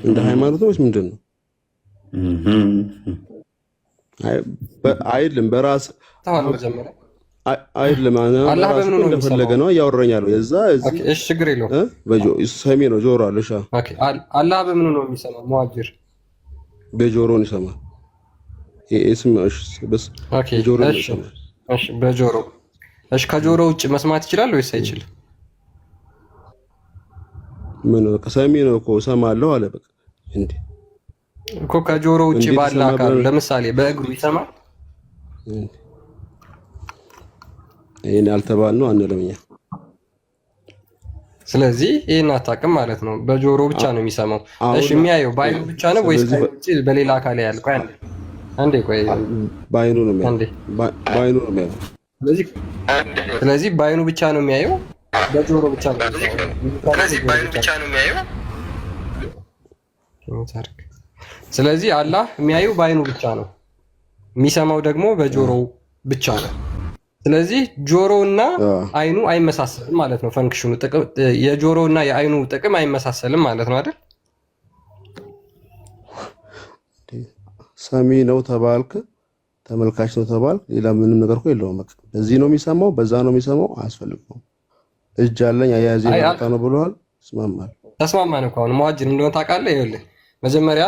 እንደ ሃይማኖት ነው ወይስ ምንድን ነው? አይደለም በራስ አይደለም እንደፈለገ ነው እያወራኝ ያለው። የዛ ችግር የለውም። ሰሚ ነው፣ ጆሮ አለ። አላህ በምኑ ነው የሚሰማው? ሙአጅር በጆሮን ይሰማል። በጆሮ ከጆሮ ውጭ መስማት ይችላል ወይስ አይችልም? ምን ሰሚ ነው እኮ እሰማለሁ አለ። በቃ እንዴ እኮ ከጆሮ ውጭ ባለ አካል ለምሳሌ በእግሩ ይሰማል። ይሄን ያልተባል ነው አንልም እኛ። ስለዚህ ይሄን አታውቅም ማለት ነው። በጆሮ ብቻ ነው የሚሰማው። እሺ የሚያየው በአይኑ ብቻ ነው ወይስ በሌላ አካል ያለ? ቆይ አንዴ ቆይ፣ በአይኑ ነው የሚያየው። በአይኑ ነው የሚያየው። ስለዚህ በአይኑ ብቻ ነው የሚያየው፣ በጆሮ ብቻ ነው የሚያየው። ስለዚህ በአይኑ ብቻ ነው የሚያየው። ስለዚህ አላህ የሚያየው በአይኑ ብቻ ነው፣ የሚሰማው ደግሞ በጆሮ ብቻ ነው። ስለዚህ ጆሮና አይኑ አይመሳሰልም ማለት ነው። ፈንክሽኑ የጆሮና የአይኑ ጥቅም አይመሳሰልም ማለት ነው አይደል? ሰሚ ነው ተባልክ፣ ተመልካች ነው ተባልክ፣ ሌላ ምንም ነገር እኮ የለውም። በቃ በዚህ ነው የሚሰማው፣ በዛ ነው የሚሰማው፣ አያስፈልገውም። እጅ አለኝ አያያዜ ነው ብለዋል። ተስማማን እኮ አሁን ሙአጅር እንደሆነ ታውቃለህ። ይኸውልህ መጀመሪያ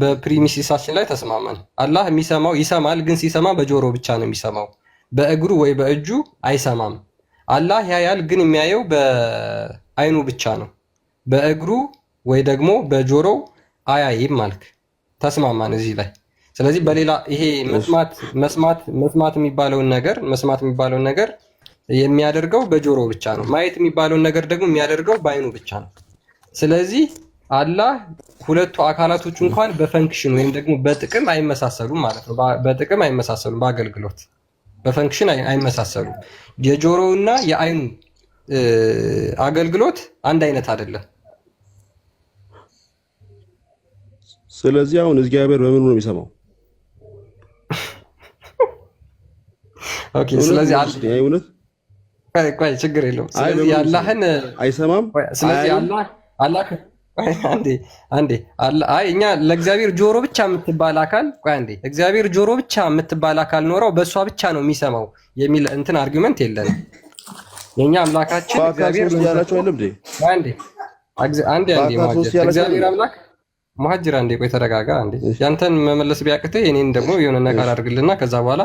በፕሪሚሲሳችን ላይ ተስማማን። አላህ የሚሰማው ይሰማል፣ ግን ሲሰማ በጆሮ ብቻ ነው የሚሰማው፣ በእግሩ ወይ በእጁ አይሰማም። አላህ ያያል፣ ግን የሚያየው በአይኑ ብቻ ነው፣ በእግሩ ወይ ደግሞ በጆሮው አያይም ማለት ተስማማን እዚህ ላይ። ስለዚህ በሌላ ይሄ መስማት የሚባለውን ነገር የሚያደርገው በጆሮ ብቻ ነው፣ ማየት የሚባለውን ነገር ደግሞ የሚያደርገው በአይኑ ብቻ ነው። ስለዚህ አላህ ሁለቱ አካላቶች እንኳን በፈንክሽን ወይም ደግሞ በጥቅም አይመሳሰሉም ማለት ነው። በጥቅም አይመሳሰሉም፣ በአገልግሎት በፈንክሽን አይመሳሰሉም። የጆሮውና የአይኑ አገልግሎት አንድ አይነት አይደለም። ስለዚህ አሁን እግዚአብሔር በምኑ ነው የሚሰማው? ኦኬ። ስለዚህ ቆይ ችግር የለውም። ስለዚህ አላህን አይሰማም። ስለዚህ አላህ አንዴ እኛ ለእግዚአብሔር ጆሮ ብቻ የምትባል አካል እግዚአብሔር ጆሮ ብቻ የምትባል አካል ኖረው በእሷ ብቻ ነው የሚሰማው የሚል እንትን አርጊመንት የለንም። የኛ አምላካችን እግዚአብሔር ያላችሁ አይደለም እንዴ? እግዚአብሔር አምላክ ሙሀጅር አንዴ ቆይ ተረጋጋ። አንዴ ያንተን መመለስ ቢያቅትህ የኔን ደግሞ የሆነ ነገር አድርግልና ከዛ በኋላ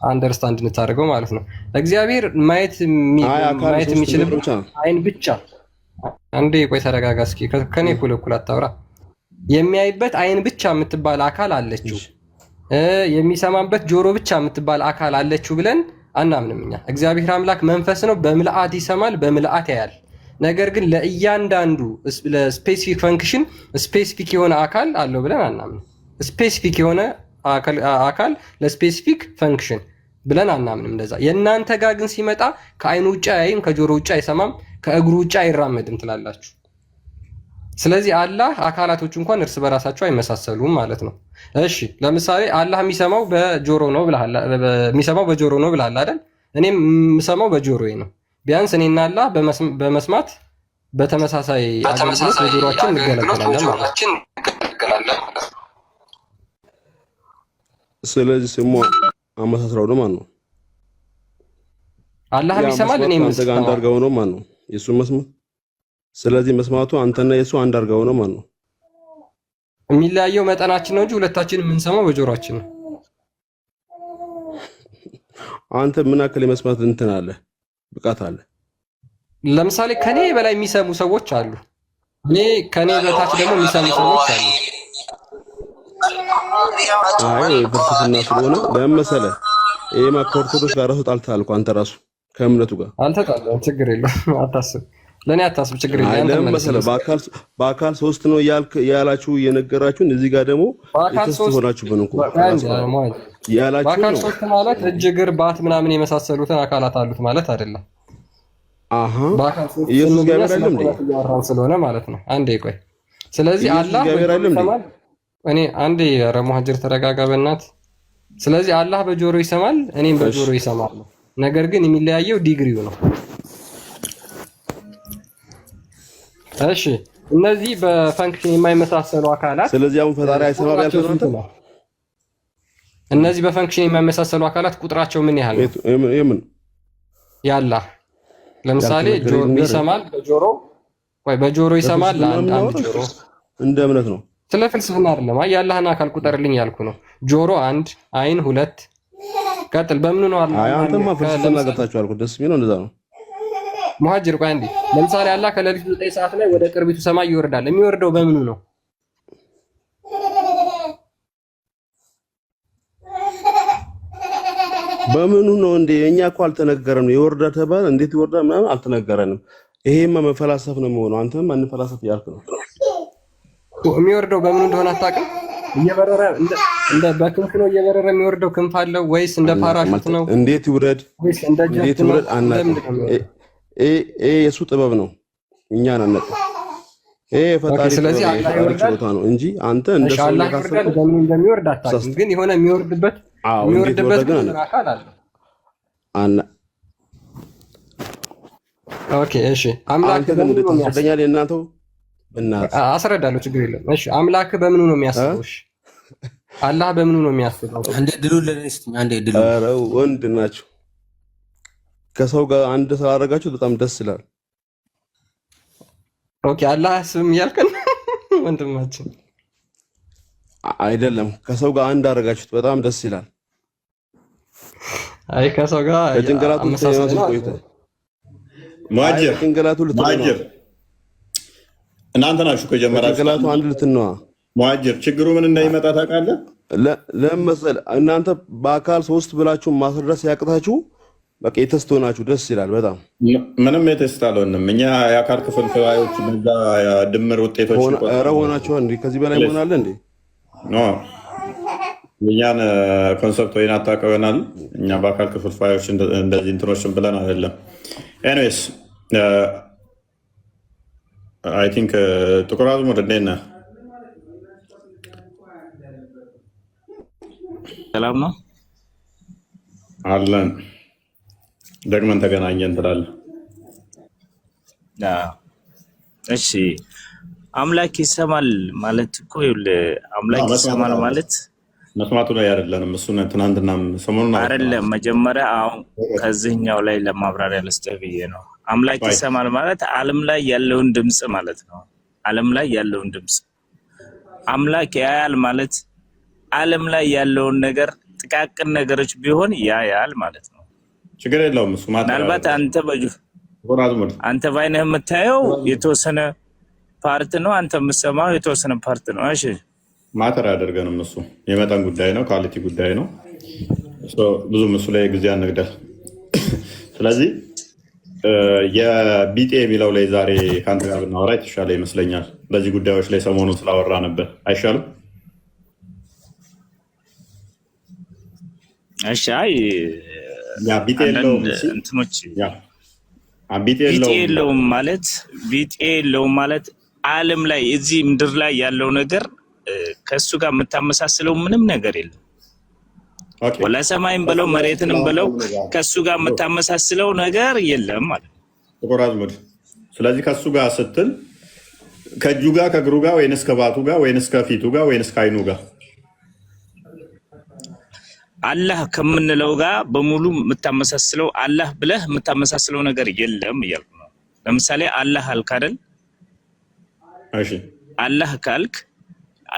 አንደርስታንድ እንታደርገው ማለት ነው። እግዚአብሔር ማየት የሚችልበት አይን ብቻ። አንዴ ቆይ ተረጋጋ እስኪ፣ ከኔ እኩል አታውራ። የሚያይበት አይን ብቻ የምትባል አካል አለችው። የሚሰማበት ጆሮ ብቻ የምትባል አካል አለችው ብለን አናምንም እኛ። እግዚአብሔር አምላክ መንፈስ ነው፣ በምልአት ይሰማል፣ በምልአት ያያል። ነገር ግን ለእያንዳንዱ ለስፔሲፊክ ፈንክሽን ስፔሲፊክ የሆነ አካል አለው ብለን አናምንም። ስፔሲፊክ የሆነ አካል ለስፔሲፊክ ፈንክሽን ብለን አናምንም እንደዛ። የእናንተ ጋር ግን ሲመጣ ከአይኑ ውጭ አያይም፣ ከጆሮ ውጭ አይሰማም፣ ከእግሩ ውጭ አይራመድም ትላላችሁ። ስለዚህ አላህ አካላቶቹ እንኳን እርስ በራሳቸው አይመሳሰሉም ማለት ነው። እሺ ለምሳሌ አላህ የሚሰማው በጆሮ ነው ብለሃል፣ የሚሰማው በጆሮ ነው ብለሃል አይደል? እኔም የምሰማው በጆሮዬ ነው። ቢያንስ እኔና አላህ በመስማት በተመሳሳይ አገልግሎት በጆሮአችን እንገለገላለን ማለት ነው። ስለዚህ ስሙ አመሳስራው ነው ማለት ነው። አላህ ይሰማል፣ እኔም አንተ አንድ አድርገው ነው ማለት ነው የሱ መስማት። ስለዚህ መስማቱ አንተና የሱ አንድ አድርገው ነው ማለት ነው። የሚለያየው መጠናችን ነው እንጂ ሁለታችንም የምንሰማው በጆሮአችን ነው። አንተ ምን አክል የመስማት እንትን አለ ብቃት አለ። ለምሳሌ ከኔ በላይ የሚሰሙ ሰዎች አሉ፣ ከኔ በታች ደግሞ የሚሰሙ ሰዎች አሉ። አይ ፍልስፍና ስለሆነ ለመሰለ ይሄማ ከኦርቶዶክስ ጋር ራሱ ጣልተሃል እኮ አንተ ራሱ ከእምነቱ ጋር አልተጣላም። ችግር የለውም አታስብ፣ ለኔ አታስብ፣ ችግር የለውም። ለመሰለ በአካል ሶስት ነው ያላችሁ የነገራችሁን እዚህ ጋር ደግሞ የተስፋ ሆናችሁ በእንኩ ያላችሁ በአካል ሶስት ማለት እጅ እግር ባት ምናምን የመሳሰሉትን አካላት አሉት ማለት አይደለም። ኢየሱስ ጋር አይደለም እንዴ ያራን ስለሆነ ማለት ነው። አንዴ ቆይ። ስለዚህ አላህ ይሰማል። እኔ አንዴ ኧረ ሙሀጅር ተረጋጋ በእናት። ስለዚህ አላህ በጆሮ ይሰማል፣ እኔም በጆሮ ይሰማል። ነገር ግን የሚለያየው ዲግሪው ነው። እሺ እነዚህ በፈንክሽን የማይመሳሰሉ አካላት ስለዚህ አሁን ፈጣሪ አይሰማም ያልከው ነው። እነዚህ በፈንክሽን የማይመሳሰሉ አካላት ቁጥራቸው ምን ያህል ነው? የምን ያላህ ለምሳሌ ጆሮ ይሰማል፣ በጆሮ ይሰማል። አንድ ጆሮ እንደ እምነት ነው። ስለ ፍልስፍና አይደለም። አይ ያላህን አካል ቁጠርልኝ ያልኩ ነው። ጆሮ 1፣ አይን 2። ቀጥል። በምኑ ነው አላህ? አይ አንተማ ፍልስፍና ገብታችሁ አልኩ። ደስ የሚለው እንደዛ ነው። ሙሀጅር ቆይ አንዴ። ለምሳሌ አላህ ከሌሊቱ 9 ሰዓት ላይ ወደ ቅርቢቱ ሰማይ ይወርዳል። የሚወርደው በምኑ ነው? በምኑ ነው እንዴ? እኛ እኮ አልተነገረንም። ይወርዳል ተባለ፣ እንዴት ይወርዳል ምናምን አልተነገረንም። ይሄማ መፈላሰፍ ነው የሚሆነው። አንተም አንፈላሰፍ ያልክ ነው። የሚወርደው በምኑ እንደሆነ አታውቅም? እየበረረ እንደ በክንፍ ነው እየበረረ የሚወርደው? ክንፍ አለው ወይስ እንደ ፓራሹት ነው? እንዴት ይውረድ? ወይስ እንደ ጀት ነው? የሱ ጥበብ ነው። እኛን አነቀ። ፈጣሪ ስለዚህ ችሎታ ነው እንጂ አንተ እንደ ሰው ለካሰበ በምኑ እንደሚወርድ አታውቅም። ግን የሆነ የሚወርድበት አካል አለ። ኦኬ እሺ። አምላክ በምኑ ነው ያስረዳኛል? እናንተው አስረዳለሁ፣ ችግር የለም። እሺ አምላክ በምኑ ነው የሚያስበው? እሺ አላህ በምኑ ነው የሚያስበው? አንዴ ድሉ ለነስቲ አንዴ ድሉ። ኧረ ወንድ ናችሁ። ከሰው ጋር አንድ ስላደረጋችሁ በጣም ደስ ይላል። ኦኬ አላህ አያስብም እያልከን ወንድማችን? አይደለም ከሰው ጋር አንድ አደረጋችሁት በጣም ደስ ይላል። አይ ከሰው ጋር ከጭንቅላቱ ቆይቶ ሙሀጅር ጭንቅላቱ ሙሀጅር እናንተ ናችሁ ከጀመራችሁ ጭንቅላቱ አንድ ልትነዋ ሙሀጅር ችግሩ ምን እንዳይመጣ ታውቃለህ? ለምሳሌ እናንተ በአካል ሶስት ብላችሁ ማስረዳት ሲያቅታችሁ በቃ የተስቶ ናችሁ። ደስ ይላል በጣም። ምንም የተስት አልሆንም እኛ የአካል ክፍልፋዮች በዛ ድምር ውጤቶች ሆናችሁ እንዴ? ከዚህ በላይ ሆናለ እንዴ? ኖ እኛን ኮንሰፕት ወይን አታውቀው ይሆናል። እኛ በአካል ክፍልፋዮች እንደዚህ እንትኖችን ብለን አይደለም። ኤኒዌይስ አይ ቲንክ ጥቁር አዝሙድ እንዴት ነህ? ሰላም ነው አለን። ደግመን ተገናኘን ትላለህ። እሺ አምላክ ይሰማል ማለት እኮ ይኸውልህ፣ አምላክ ይሰማል ማለት መስማቱ ላይ አይደለንም። እሱ ትናንትና ሰሞኑን አይደለም። መጀመሪያ አሁን ከዚህኛው ላይ ለማብራሪያ ልስጥህ ብዬ ነው። አምላክ ይሰማል ማለት ዓለም ላይ ያለውን ድምጽ ማለት ነው። ዓለም ላይ ያለውን ድምጽ አምላክ ያያል ማለት ዓለም ላይ ያለውን ነገር ጥቃቅን ነገሮች ቢሆን ያያል ማለት ነው። ችግር የለውም እሱ ማለት ምናልባት አንተ ባይነህ የምታየው የተወሰነ ፓርት ነው፣ አንተ የምትሰማው የተወሰነ ፓርት ነው። እሺ ማተር አያደርገንም። እሱ የመጠን ጉዳይ ነው፣ ኳሊቲ ጉዳይ ነው። ብዙም እሱ ላይ ጊዜ አንግደል። ስለዚህ የቢጤ የሚለው ላይ ዛሬ ከአንተ ጋር ብናወራ የተሻለ ይመስለኛል። በዚህ ጉዳዮች ላይ ሰሞኑን ስላወራ ነበር አይሻልም? እሺ አይ ቢጤ የለውም ማለት ዓለም ላይ እዚህ ምድር ላይ ያለው ነገር ከሱ ጋር የምታመሳስለው ምንም ነገር የለም። ወላ ሰማይም በለው መሬትንም በለው ከሱ ጋር የምታመሳስለው ነገር የለም ማለት ነው። ጥቁር አዝሙድ። ስለዚህ ከሱ ጋር ስትል ከእጁ ጋር ከእግሩ ጋር ወይንስ ከባቱ ጋር ወይንስ ከፊቱ ጋር ወይንስ ከዓይኑ ጋር? አላህ ከምንለው ጋር በሙሉ የምታመሳስለው አላህ ብለህ የምታመሳስለው ነገር የለም እያልኩ ነው። ለምሳሌ አላህ አልክ አይደል? እሺ አላህ ካልክ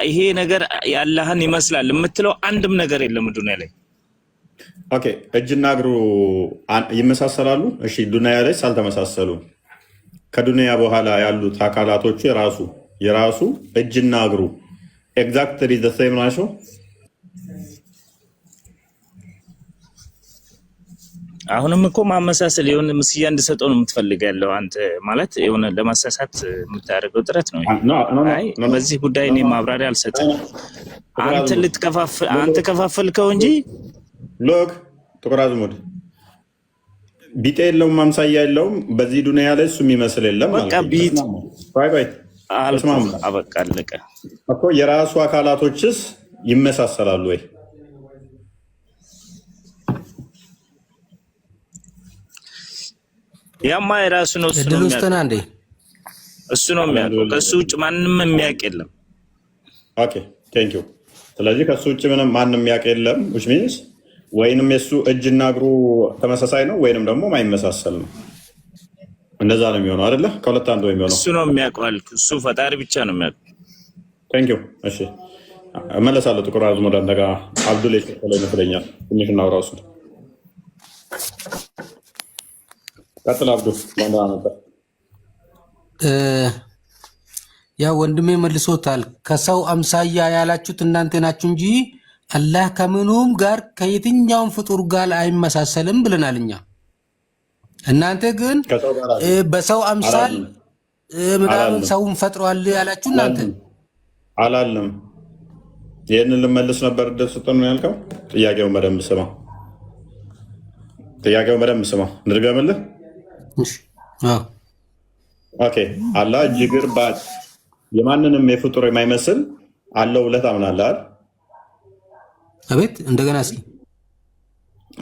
ይሄ ነገር የአላህን ይመስላል የምትለው አንድም ነገር የለም ዱንያ ላይ። ኦኬ እጅና እግሩ ይመሳሰላሉ። እሺ ዱንያ ላይ ሳልተመሳሰሉ ከዱንያ በኋላ ያሉት አካላቶቹ የራሱ እጅና እግሩ ኤግዛክትሊ ዘ ሴም ናቸው። አሁንም እኮ ማመሳሰል የሆነ ምስያ እንድሰጠው ነው የምትፈልግ ያለው አንተ ማለት የሆነ ለማሳሳት የምታደርገው ጥረት ነው። አይ በዚህ ጉዳይ እኔ ማብራሪያ አልሰጥም። አንተ ከፋፈልከው እንጂ ሎክ ጥቁር አዝሙድ ቢጤ የለውም፣ አምሳያ የለውም። በዚህ ዱንያ ላይ እሱ የሚመስል የለም። በቃ ቢጥ አበቃ አለቀ እኮ። የራሱ አካላቶችስ ይመሳሰላሉ ወይ? ያማ የራሱ ነው። እሱ ነው የሚያውቀው። ከሱ ውጭ ማንም የሚያውቅ የለም። ኦኬ ቴንክ ዩ። ስለዚህ ከሱ ውጭ ምንም ማንም የሚያውቅ የለም። which means ወይንም የሱ እጅና እግሩ ተመሳሳይ ነው ወይንም ደግሞ ማይመሳሰል ነው። እንደዛ ነው የሚሆነው አይደለ? ከሁለት አንዱ የሚሆነው እሱ ነው የሚያውቀው አልክ። እሱ ፈጣሪ ብቻ ነው የሚያውቀው። ቴንክ ዩ። እሺ እመለሳለሁ። ጥቁር አዝሙድ አንተ ጋር አብዱል የከፈለ ይመስለኛል። ትንሽ እናውራው እሱ ቀጥል አብዱ። ያው ወንድሜ መልሶታል። ከሰው አምሳያ ያላችሁት እናንተ ናችሁ እንጂ አላህ ከምኑም ጋር ከየትኛውም ፍጡር ጋር አይመሳሰልም ብለናል እኛ። እናንተ ግን በሰው አምሳል ምናምን ሰውን ፈጥሯል ያላችሁ እናንተ አላለም። ይህንን ልመልስ ነበር እድል ስጠን ነው ያልከው። ጥያቄውን በደንብ ስማ። እንድገምልህ። ኦኬ አላህ እጅ እግር ባት የማንንም የፍጡር የማይመስል አለው ብለህ ታምናለህ አይደል? አቤት እንደገና እስኪ።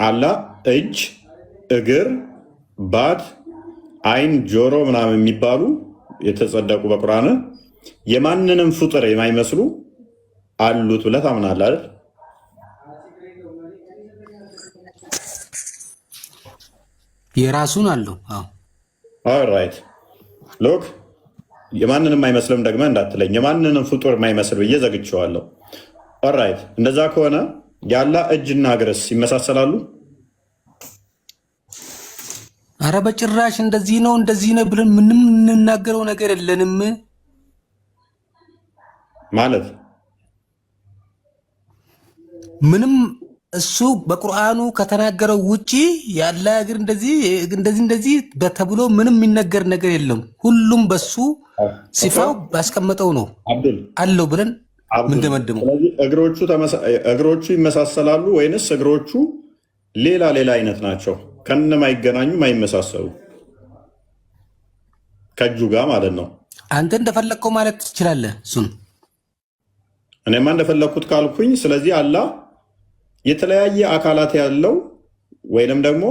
አላህ እጅ እግር ባት አይን ጆሮ ምናምን የሚባሉ የተጸደቁ በቁርአን የማንንም ፍጡር የማይመስሉ አሉት ብለህ ታምናለህ አይደል? የራሱን አለው። አዎ ኦልራይት ሎክ የማንንም አይመስልም ደግመህ እንዳትለኝ። የማንንም ፍጡር የማይመስል ብዬ ዘግቼዋለሁ። ኦልራይት እንደዛ ከሆነ የአላህ እጅና እግርስ ይመሳሰላሉ? አረ በጭራሽ እንደዚህ ነው ብለን ምንም እንናገረው ነገር የለንም። ማለት ምንም እሱ በቁርአኑ ከተናገረው ውጪ ያለ እግር እንደዚህ ተብሎ ምንም የሚነገር ነገር የለም። ሁሉም በሱ ሲፋው ባስቀመጠው ነው አለው ብለን ምንደመድመው። ስለዚህ እግሮቹ ይመሳሰላሉ ወይንስ እግሮቹ ሌላ አይነት ናቸው? ከነማይገናኙ ማይመሳሰሉ ከእጁ ጋር ማለት ነው። አንተ እንደፈለግከው ማለት ትችላለህ። እሱን እኔማ እንደፈለግኩት ካልኩኝ፣ ስለዚህ አላህ የተለያየ አካላት ያለው ወይንም ደግሞ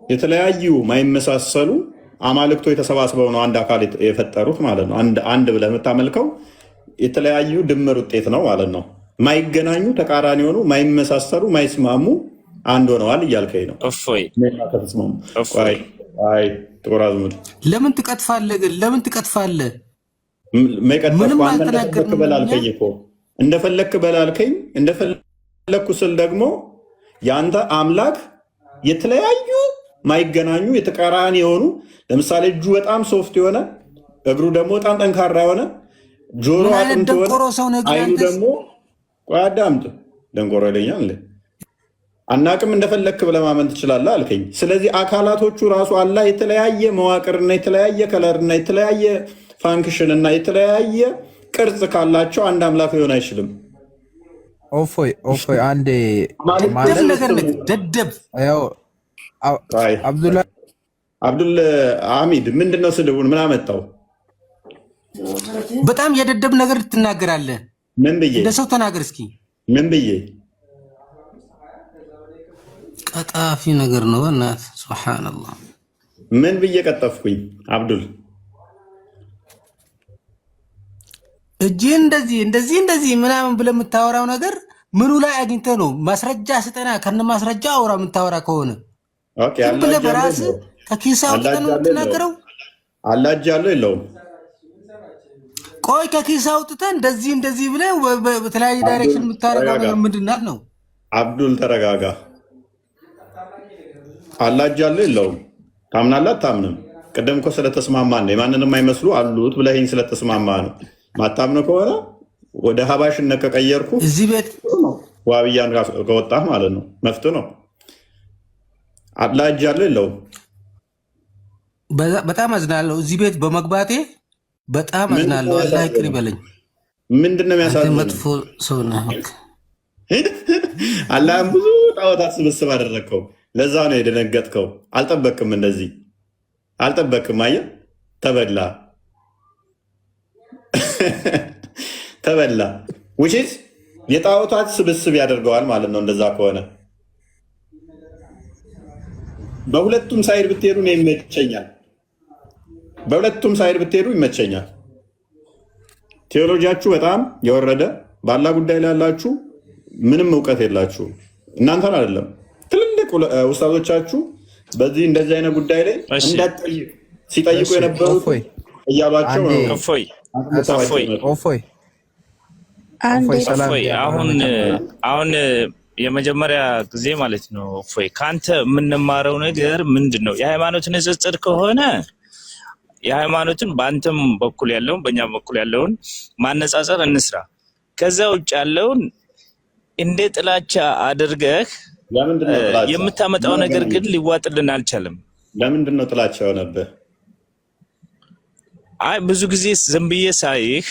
የተለያዩ ማይመሳሰሉ አማልክቶች የተሰባስበው ነው አንድ አካል የፈጠሩት ማለት ነው። አንድ ብለህ የምታመልከው የተለያዩ ድምር ውጤት ነው ማለት ነው። ማይገናኙ ተቃራኒ ሆኑ ማይመሳሰሉ ማይስማሙ አንድ ሆነዋል እያልከኝ ነው። ጥቁር አዝሙድ ለምን ትቀጥፋለህ? ግን ለምን ትቀጥፋለህ? ምንም አልተናገርንም። እንደፈለክ በላልከኝ እንደፈለኩ ስል ደግሞ የአንተ አምላክ የተለያዩ ማይገናኙ የተቃራኒ የሆኑ ለምሳሌ እጁ በጣም ሶፍት የሆነ እግሩ ደግሞ በጣም ጠንካራ የሆነ ጆሮ ምን አይነት አጥንት ደንቆሮ ሆነ፣ ሰው ነው ግን አይኑ አንተስ? ደግሞ ቆይ አዳምጥ። ደንቆሮ ይለኛል እንዴ? አናቅም እንደፈለክ ብለህ ማመን ትችላለህ አልከኝ። ስለዚህ አካላቶቹ ራሱ አላህ የተለያየ መዋቅርና የተለያየ ከለርና የተለያየ ፋንክሽን እና የተለያየ ቅርጽ ካላቸው አንድ አምላክ ሊሆን አይችልም። እፎይ አንዴ ደደብ አብዱል ሐሚድ ምንድነው ስድቡን? ምን አመጣው? በጣም የደደብ ነገር ትናገራለህ። ምን ብዬ? እንደ ሰው ተናገር እስኪ። ምን ብዬ? ቀጣፊ ነገር ነው በእናትህ ሱብሃንአላህ። ምን ብዬ ቀጠፍኩኝ? አብዱል እጅ እንደዚህ ምናምን ብለህ የምታወራው ነገር ምኑ ላይ አግኝተህ ነው? ማስረጃ ስጠና፣ ከነ ማስረጃ አውራ የምታወራ ከሆነ ኦኬ። ብለህ በራስህ ከኪስህ አውጥተህ ነው የምትናገረው። አላህ እጅ አለው የለውም? ቆይ ከኪስህ አውጥተህ እንደዚህ ብለህ በተለያየ ዳይሬክሽን የምታደርገው ነገር ምንድን ናት ነው? አብዱል ተረጋጋ። አላህ እጅ አለው የለውም? ታምናለህ አታምንም? ቅድም እኮ ስለተስማማን ነው የማንንም አይመስሉ አሉት ብለኸኝ ስለተስማማ ነው። ማታምነው ከሆነ ወደ ሀባሽነት ከቀየርኩ እዚህ ቤት ዋብያን ከወጣህ ማለት ነው መፍትሄ ነው። አላህ እጅ አለው የለውም? በጣም አዝናለሁ እዚህ ቤት በመግባቴ በጣም አዝናለሁ። አላህ ይቅር ይበለኝ። ምንድን ነው የሚያሳዝነው? መጥፎ ሰው ነህ። አላህም ብዙ ጣዖታት ስብስብ አደረግከው። ለዛ ነው የደነገጥከው። አልጠበቅም፣ እንደዚህ አልጠበቅም። አየህ፣ ተበላ ተበላ። ውጪት የጣዖታት ስብስብ ያደርገዋል ማለት ነው። እንደዛ ከሆነ በሁለቱም ሳይድ ብትሄዱ ነው ይመቸኛል። በሁለቱም ሳይድ ብትሄዱ ይመቸኛል። ቴዎሎጂያችሁ በጣም የወረደ ባላ ጉዳይ ላይ ያላችሁ ምንም እውቀት የላችሁ። እናንተን አይደለም ትልልቅ ውስታዞቻችሁ በዚህ እንደዚህ አይነት ጉዳይ ላይ እንዳትጠይቅ ሲጠይቁ የነበሩት እያሏቸው አሁን የመጀመሪያ ጊዜ ማለት ነው። እፎይ ከአንተ የምንማረው ነገር ምንድን ነው? የሃይማኖት ንጽጽር ከሆነ የሃይማኖትን በአንተም በኩል ያለውን በእኛም በኩል ያለውን ማነጻጸር እንስራ። ከዛ ውጭ ያለውን እንደ ጥላቻ አድርገህ የምታመጣው ነገር ግን ሊዋጥልን አልቻለም። ለምንድን ነው ጥላቻ የሆነብህ? አይ ብዙ ጊዜ ዝም ብዬ ሳይህ